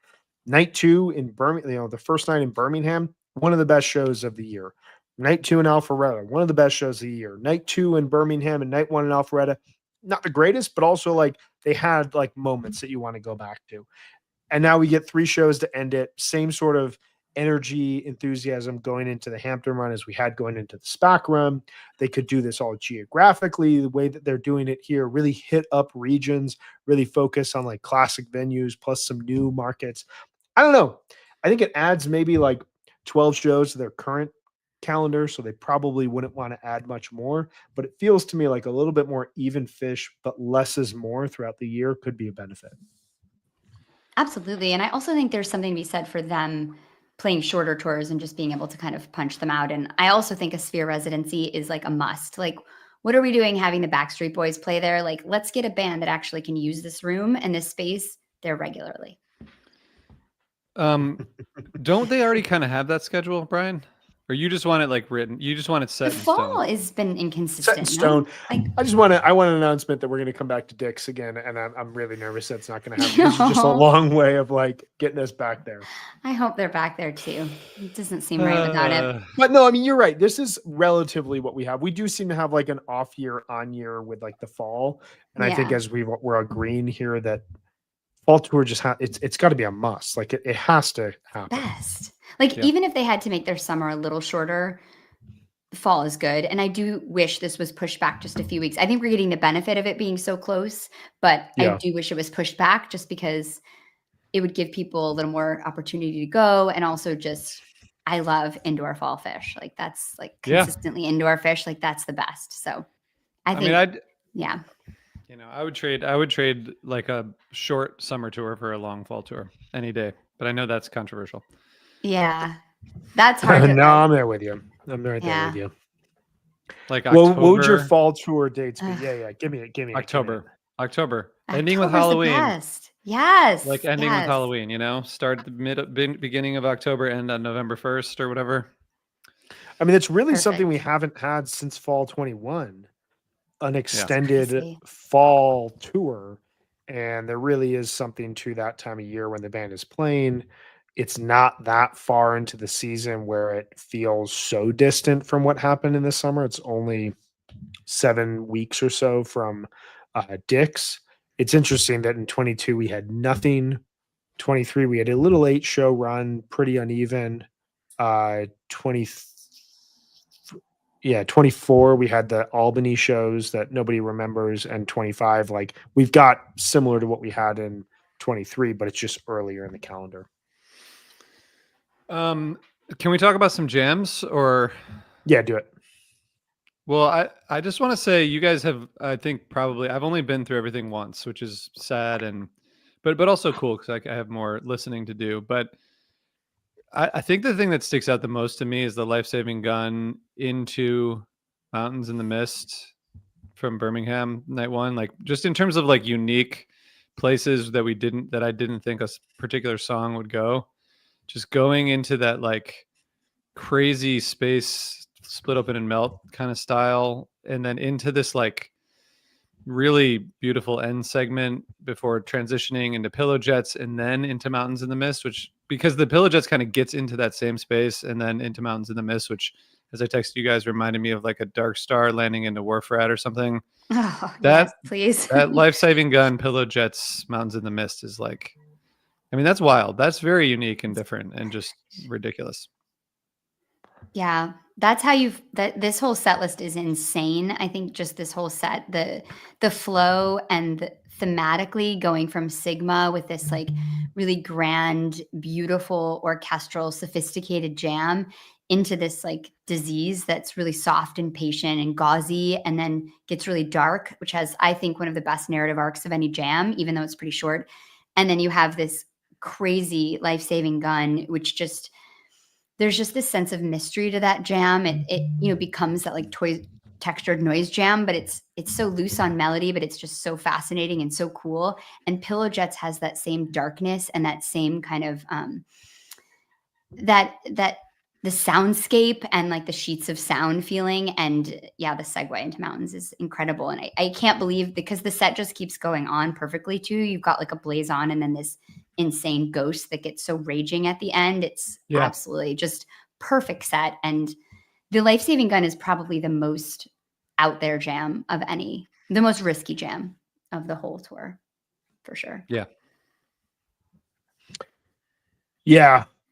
Night 2 in Birmingham, the first night in Birmingham, one of the best shows of the year. Night 2 in Alpharetta, one of the best shows of the year. Night 2 in Birmingham and night 1 in Alpharetta, not the greatest, but also like they had like moments that you want to go back to. And now we get 3 shows to end it. Same sort of energy, enthusiasm going into the Hampton run as we had going into the SPAC run. They could do this all geographically, the way that they're doing it here, really hit up regions, really focus on like classic venues plus some new markets. I don't know. I think it adds maybe like 12 shows to their current calendar, so they probably wouldn't want to add much more, but it feels to me like a little bit more even fish, but less is more throughout the year could be a benefit. Absolutely. And I also think there's something to be said for them playing shorter tours and just being able to kind of punch them out. And I also think a Sphere residency is like a must. Like, what are we doing having the Backstreet Boys play there? Like, let's get a band that actually can use this room and this space there regularly. Don't they already kind of have that schedule, Brian? Or you just want it like written? You just want it set The in fall stone? has been inconsistent. Set in stone. No? Like, I want an announcement that we're going to come back to Dick's again, and I'm really nervous that's not going to happen. This is just a No. long way of like getting us back there. I hope they're back there too. It doesn't seem right without it. But no, I mean, you're right. This is relatively what we have. We do seem to have like an off year on year with like the fall, and I think Yeah. as we're agreeing here that fall tour just it's got to be a must. Like it has to happen. Best. Like, Yeah. even if they had to make their summer a little shorter, fall is good. And I do wish this was pushed back just a few weeks. I think we're getting the benefit of it being so close, but I Yeah. do wish it was pushed back just because it would give people a little more opportunity to go. And also just, I love indoor fall fish. Like that's like Yeah. consistently indoor fish. Like that's the best. So I think, mean, yeah. I would trade like a short summer tour for a long fall tour any day, but I know that's controversial. Yeah. That's hard. No, I'm there with you. I'm right there Yeah. with you. Like Well, October. what would your fall tour dates be? Ugh. Yeah. Give me it. October. Ending with October's the Halloween. best. Yes. Like ending with yes. Halloween, start at the beginning of October, end on November 1st or whatever. I mean, it's really something Perfect. we haven't had since fall 21, an extended Crazy. fall tour. And there really is something to that time of year when the band is playing. It's not that far into the season where it feels so distant from what happened in the summer. It's only 7 weeks or so from Dick's. It's interesting that in 22 we had nothing. 23 we had a little 8-show run, pretty uneven. 24 we had the Albany shows that nobody remembers, and 25 like we've got similar to what we had in 23, but it's just earlier in the calendar. Can we talk about some jams or? Yeah, do it. Well, I just want to say you guys have, I think probably, I've only been through everything once, which is sad but also cool because I have more listening to do. But I think the thing that sticks out the most to me is the Life-Saving Gun into Mountains in the Mist from Birmingham night one. Like just in terms of like unique places that I didn't think a particular song would go. Just going into that like crazy space split open and melt kind of style, and then into this like really beautiful end segment before transitioning into Pillow Jets and then into Mountains in the Mist, which because the Pillow Jets kind of gets into that same space and then into Mountains in the Mist, which as I texted you guys reminded me of like a Dark Star landing into Wharf Rat or something. Oh, That yes, please. that Life-Saving Gun, Pillow Jets, Mountains in the Mist is like, I mean, that's wild. That's very unique and different and just ridiculous. Yeah, that's how this whole set list is insane. I think just this whole set, the flow and thematically going from Sigma with this like really grand, beautiful, orchestral, sophisticated jam into this like disease that's really soft and patient and gauzy, and then gets really dark, which has, I think, one of the best narrative arcs of any jam, even though it's pretty short. And then you have this crazy Life-Saving Gun, which just, there's just this sense of mystery to that jam. It becomes that like toy textured noise jam, but it's so loose on melody, but it's just so fascinating and so cool. And Pillow Jets has that same darkness and that same kind of that the soundscape and like the sheets of sound feeling. And yeah, the segue into Mountains is incredible. And I can't believe, because the set just keeps going on perfectly too. You've got like a blaze on and then this insane ghost that gets so raging at the end. It's absolutely just perfect set. And the Life-Saving Gun is probably the most out there jam of any, the most risky jam of the whole tour, for sure. Yeah.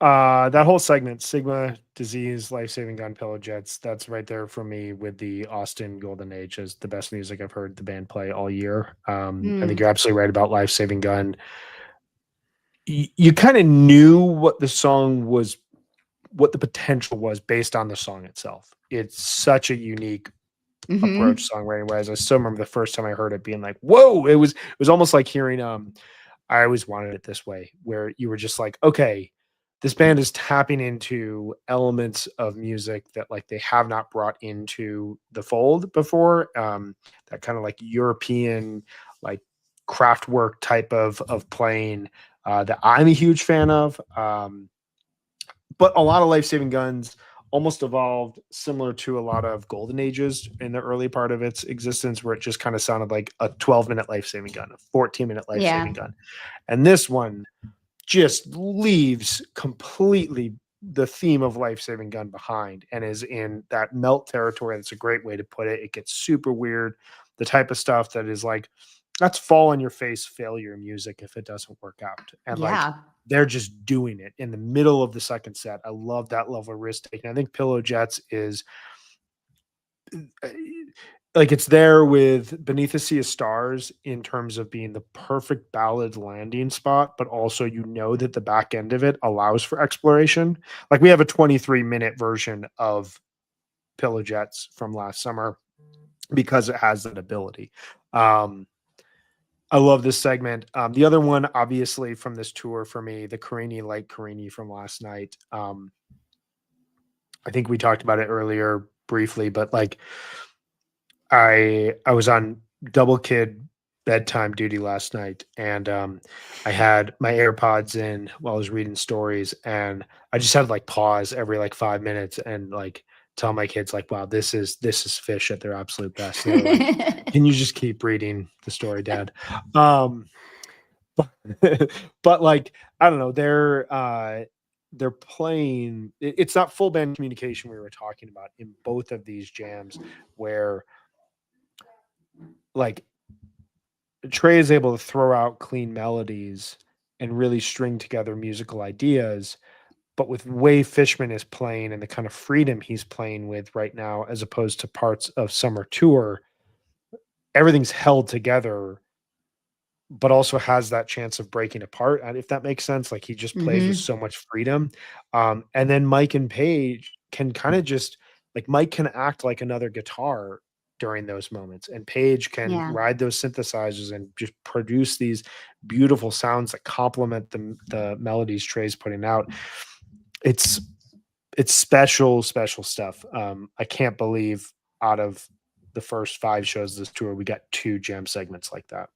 That whole segment, Sigma, Disease, Life-Saving Gun, Pillow Jets, that's right there for me with the Austin Golden Age as the best music I've heard the band play all year. I think you're absolutely right about Life-Saving Gun. You kind of knew what the song was, what the potential was based on the song itself. It's such a unique approach songwriting wise. I still remember the first time I heard it being like, whoa, it was almost like hearing I Always Wanted It This Way, where you were just like, okay, this band is tapping into elements of music that like they have not brought into the fold before. That kind of like European like Kraftwerk type of playing that I'm a huge fan of. But a lot of Life-Saving Guns almost evolved similar to a lot of Golden Ages in the early part of its existence, where it just kind of sounded like a 12-minute Life-Saving Gun, a 14-minute Life-Saving Gun. And this one just leaves completely the theme of Life-Saving Gun behind and is in that melt territory. That's a great way to put it. It gets super weird. The type of stuff that is like, that's fall on your face failure music if it doesn't work out. And like, they're just doing it in the middle of the second set. I love that level of risk taking. I think Pillow Jets is like it's there with Beneath a Sea of Stars in terms of being the perfect ballad landing spot, but also that the back end of it allows for exploration. Like we have a 23-minute version of Pillow Jets from last summer because it has that ability. I love this segment. The other one, obviously, from this tour for me, the Carini Light Carini from last night. I think we talked about it earlier briefly, but like I was on double kid bedtime duty last night, and I had my AirPods in while I was reading stories, and I just had to like pause every like 5 minutes and like tell my kids like, wow, this is fish at their absolute best. And they're like, can you just keep reading the story, Dad? But, but like, I don't know, they're playing, it's that full band communication we were talking about in both of these jams, where like Trey is able to throw out clean melodies and really string together musical ideas, but with way Fishman is playing and the kind of freedom he's playing with right now, as opposed to parts of Summer Tour, everything's held together, but also has that chance of breaking apart. And if that makes sense, like he just plays with so much freedom. And then Mike and Paige can kind of just like, Mike can act like another guitar during those moments, and Paige can ride those synthesizers and just produce these beautiful sounds that complement the melodies Trey's putting out. It's special stuff. I can't believe out of the first 5 shows of this tour, we got 2 jam segments like that.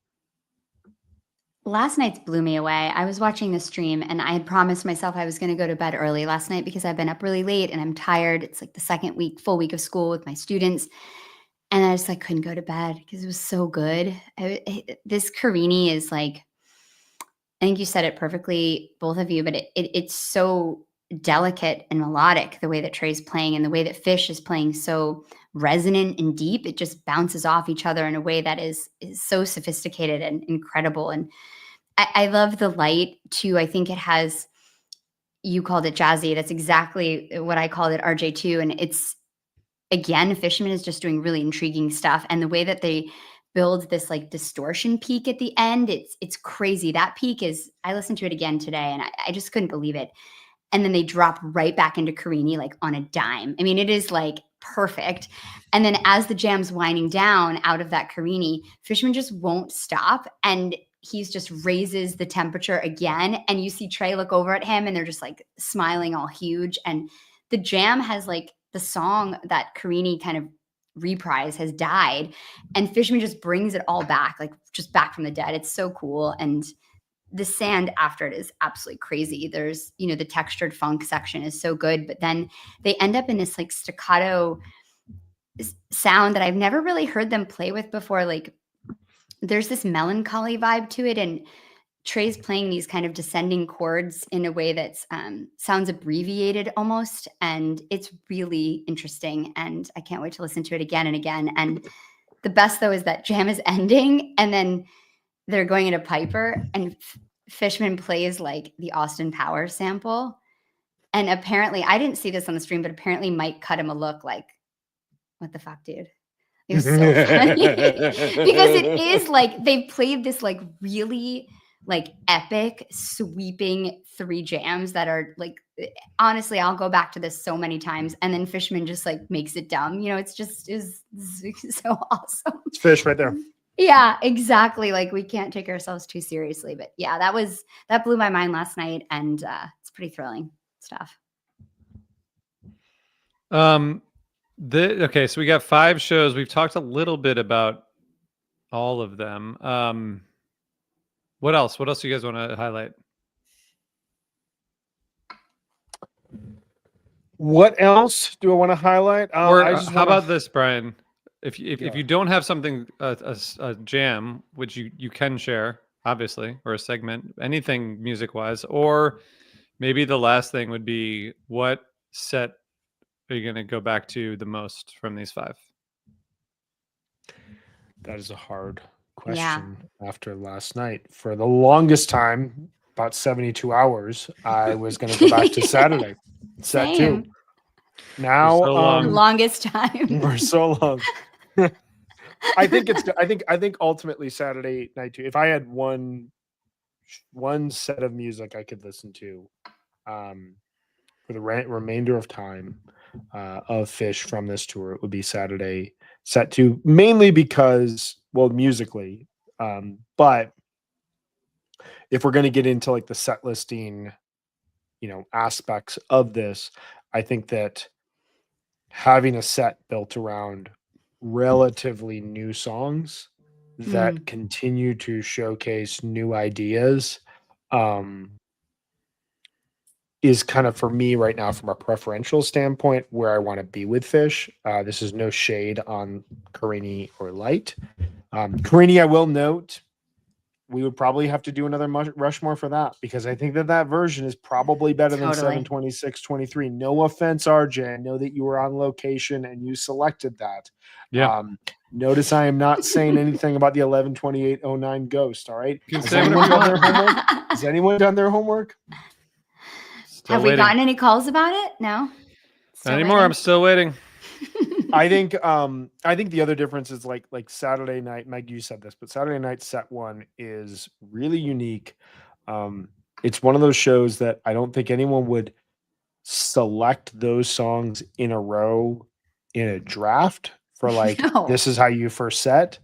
Last night's blew me away. I was watching the stream and I had promised myself I was going to go to bed early last night because I've been up really late and I'm tired. It's like the second full week of school with my students. And I just like couldn't go to bed because it was so good. This Carini is like, I think you said it perfectly, both of you, but it's so delicate and melodic, the way that Trey's playing and the way that Fish is playing, so resonant and deep. It just bounces off each other in a way that is so sophisticated and incredible. And I love the light too. I think it has, you called it jazzy. That's exactly what I called it, RJ2. And it's, again, Fishman is just doing really intriguing stuff. And the way that they build this like distortion peak at the end, it's crazy. That peak is, I listened to it again today and I just couldn't believe it. And then they drop right back into Carini like on a dime. I mean, it is like perfect. And then as the jam's winding down out of that Carini, Fishman just won't stop. And he's just raises the temperature again. And you see Trey look over at him and they're just like smiling all huge. And the jam has like the song that Carini kind of reprise has died. And Fishman just brings it all back, like just back from the dead. It's so cool. And the sand after it is absolutely crazy. There's, the textured funk section is so good, but then they end up in this like staccato sound that I've never really heard them play with before. Like there's this melancholy vibe to it. And Trey's playing these kind of descending chords in a way that sounds abbreviated almost. And it's really interesting. And I can't wait to listen to it again and again. And the best though, is that jam is ending and then they're going into Piper and Fishman plays like the Austin Powers sample. And apparently, I didn't see this on the stream, but apparently Mike cut him a look like, what the fuck, dude? It was so funny because it is like, they played this like really like epic sweeping 3 jams that are like, honestly, I'll go back to this so many times. And then Fishman just like makes it dumb. It's just is so awesome. It's Fish right there. Yeah, exactly. Like we can't take ourselves too seriously, but yeah, that blew my mind last night, and it's pretty thrilling stuff. Okay, so we got 5 shows. We've talked a little bit about all of them. What else? What else do you guys want to highlight? What else do I want to highlight? Or how about this, Brian? If you don't have something, a jam, which you can share, obviously, or a segment, anything music-wise, or maybe the last thing would be, what set are you going to go back to the most from these 5? That is a hard question after last night. For the longest time, about 72 hours, I was going to go back to Saturday. Set 2. Now, so long. The longest time. for so long. I think ultimately Saturday night too. If I had one set of music I could listen to for the remainder of time of Fish from this tour, it would be Saturday set 2, mainly because, well, musically, but if we're going to get into like the set listing, aspects of this, I think that having a set built around relatively new songs that continue to showcase new ideas is kind of, for me right now, from a preferential standpoint, where I want to be with Fish. This is no shade on Carini or Light. Carini, I will note, we would probably have to do another Rushmore for that, because I think that version is probably better than 72623. No offense, RJ. I know that you were on location and you selected that. Yeah. Notice I am not saying anything about the 112809 Ghost. All right. Has anyone done their homework? Has anyone done their homework? Have we gotten any calls about it? No. Not anymore. I'm still waiting. I think the other difference is like Saturday night. Meg, you said this, but Saturday night set 1 is really unique. It's one of those shows that I don't think anyone would select those songs in a row in a draft for like, this is how you first set.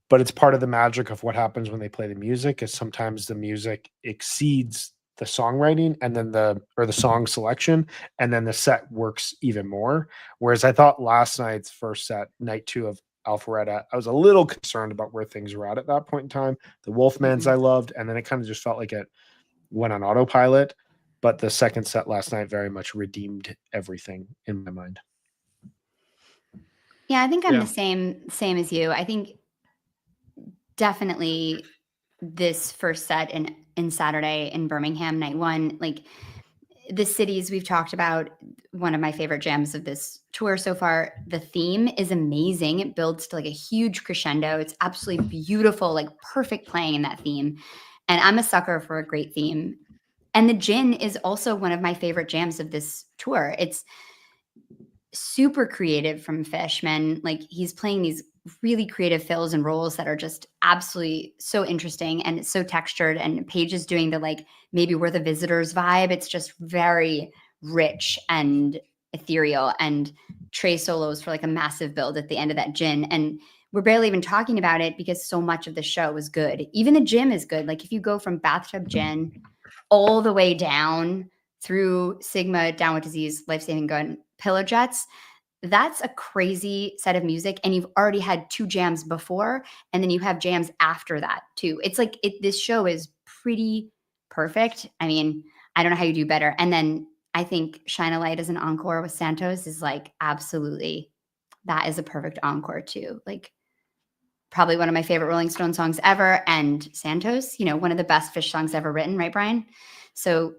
But it's part of the magic of what happens when they play the music, is sometimes the music exceeds the songwriting and then the song selection, and then the set works even more. Whereas I thought last night's first set, night 2 of Alpharetta, I was a little concerned about where things were at that point in time. The Wolfmans I loved, and then it kind of just felt like it went on autopilot. But the second set last night very much redeemed everything in my mind. Yeah, I think I'm the same as you. I think definitely this first set in Saturday in Birmingham, night 1, like the cities we've talked about, one of my favorite jams of this tour so far. The theme is amazing. It builds to like a huge crescendo. It's absolutely beautiful, like perfect playing in that theme. And I'm a sucker for a great theme. And the Gin is also one of my favorite jams of this tour. It's super creative from Fishman. Like, he's playing these really creative fills and roles that are just absolutely so interesting, and it's so textured, and Paige is doing the like maybe we're the visitors vibe. It's just very rich and ethereal, and Trey solos for like a massive build at the end of that Gin. And we're barely even talking about it because so much of the show was good. Even the Gym is good. Like, if you go from Bathtub Gin all the way down through Sigma, Down with Disease, Life Saving Gun, Pillow Jets, that's a crazy set of music. And you've already had 2 jams before, and then you have jams after that too. It's like this show is pretty perfect. I mean, I don't know how you do better. And then I think Shine a Light as an encore with Santos is like, absolutely, that is a perfect encore too. Like, probably one of my favorite Rolling Stone songs ever. And Santos, one of the best Fish songs ever written, right, Brian? So,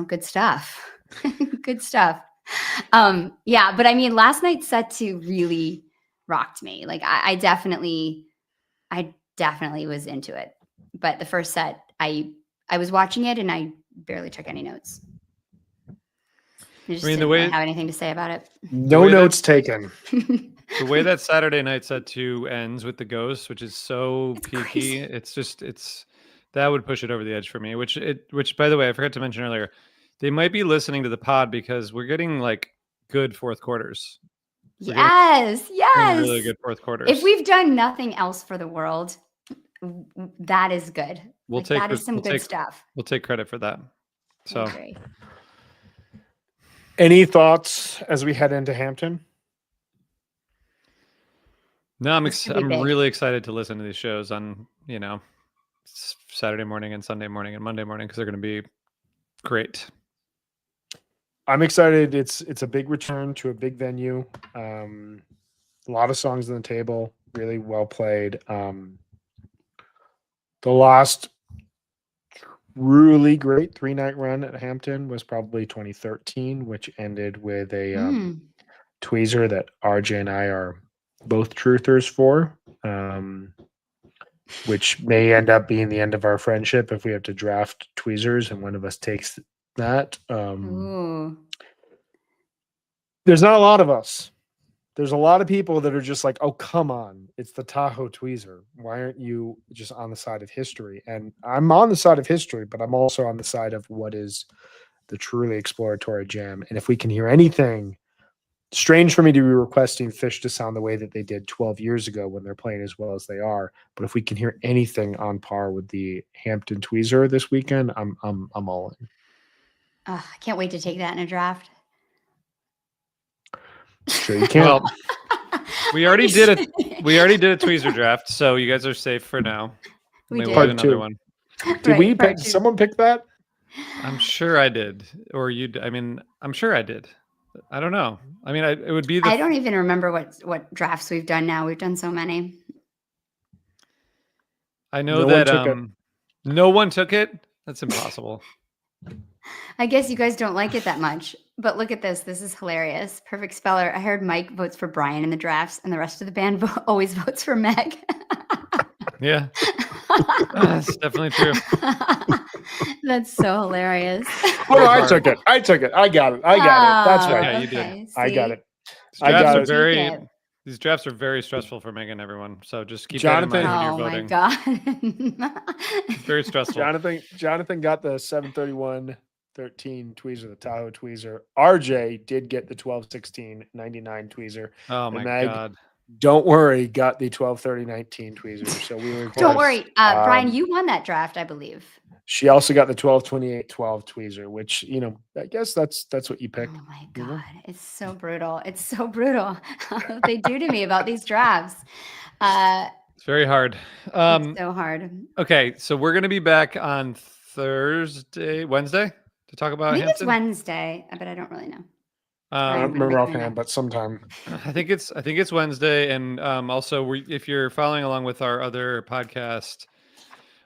good stuff. Good stuff. Yeah, but I mean, last night's set 2 really rocked me. Like, I definitely was into it. But the first set, I was watching it and I barely took any notes. I just didn't really have anything to say about it. No notes taken. The way that Saturday night set 2 ends with the Ghost, which is so peaky, it's that would push it over the edge for me. Which by the way, I forgot to mention earlier, they might be listening to the pod because we're getting like good fourth quarters. Yes. Really good fourth quarters. If we've done nothing else for the world, that is good. That is some good stuff. We'll take credit for that. So, any thoughts as we head into Hampton? No, I'm really excited to listen to these shows on, Saturday morning and Sunday morning and Monday morning, because they're going to be great. I'm excited. It's a big return to a big venue. A lot of songs on the table, really well played. The last really great 3-night run at Hampton was probably 2013, which ended with a tweezer that RJ and I are both truthers for, which may end up being the end of our friendship if we have to draft tweezers and one of us takes that. There's not a lot of us. There's a lot of people that are just like, oh, come on. It's the Tahoe tweezer. Why aren't you just on the side of history? And I'm on the side of history, but I'm also on the side of what is the truly exploratory jam. And if we can hear anything, strange for me to be requesting Fish to sound the way that they did 12 years ago when they're playing as well as they are. But if we can hear anything on par with the Hampton tweezer this weekend, I'm all in. I can't wait to take that in a draft. Sure you can. Well, we already did it. We already did a tweezer draft, so you guys are safe for now. We Maybe did. we'll do Part another two. one. Did we part pick? two. Someone pick that? I'm sure I did, or you. I mean, I'm sure I did. I don't know. I mean, it would be the. I don't even remember what drafts we've done now. We've done so many. I know No one that took it. no one took it. That's impossible. I guess you guys don't like it that much. But look at this. This is hilarious. Perfect speller. I heard Mike votes for Brian in the drafts, and the rest of the band always votes for Meg. Yeah, that's definitely true. That's so hilarious. Oh, no, I took it. I got it. That's Oh, right. Yeah, you did. okay. I got See? it. These I drafts got are it. very. These drafts are very stressful for Megan, everyone. So just keep that in Jonathan- mind when Oh you're my voting. god. It's very stressful. Jonathan got the 731-13 tweezer, the Tahoe tweezer. RJ did get the 12-16-99 tweezer. Oh my Meg, god. Don't worry, got the 12-30-19 tweezer. So we were Don't close. worry. Brian, you won that draft, I believe. She also got the 12-28-12 tweezer, which, I guess that's what you picked. Oh my you know? god. It's so brutal. It's so brutal. What they do to me about these drafts. It's very hard. It's so hard. Okay, so we're gonna be back on Wednesday to talk I about think it's Hampton. Wednesday, but I don't really know. I Right. don't remember offhand, but sometime. I think it's Wednesday, and also if you're following along with our other podcast,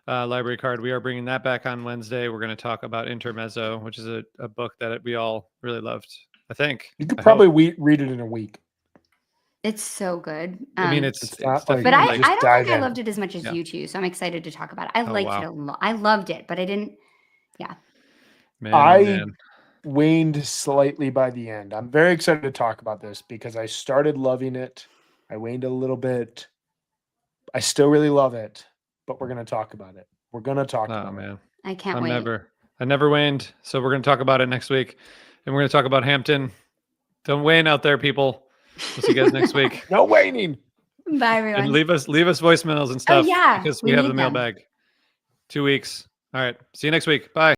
Library Card, we are bringing that back on Wednesday. We're going to talk about Intermezzo, which is a book that we all really loved. I think You could I probably hope. read it in a week. It's so good. I mean, it's it's not like- but definitely I just don't dive think I in. loved it as much as Yeah. you two, so I'm excited to talk about it. I Oh, liked wow. it a lot. I loved it, but I didn't. man, I- man. Waned slightly by the end. I'm very excited to talk about this because I started loving it. I waned a little bit. I still really love it, but we're going to talk about it. We're going to talk Oh about it. man, I can't wait. I never waned. So we're going to talk about it next week, and we're going to talk about Hampton. Don't wane out there, people. We'll see you guys next week. No waning. Bye, everyone. And leave us voicemails and stuff. yeah, because we we have the need them. mailbag. 2 weeks. All right. See you next week. Bye.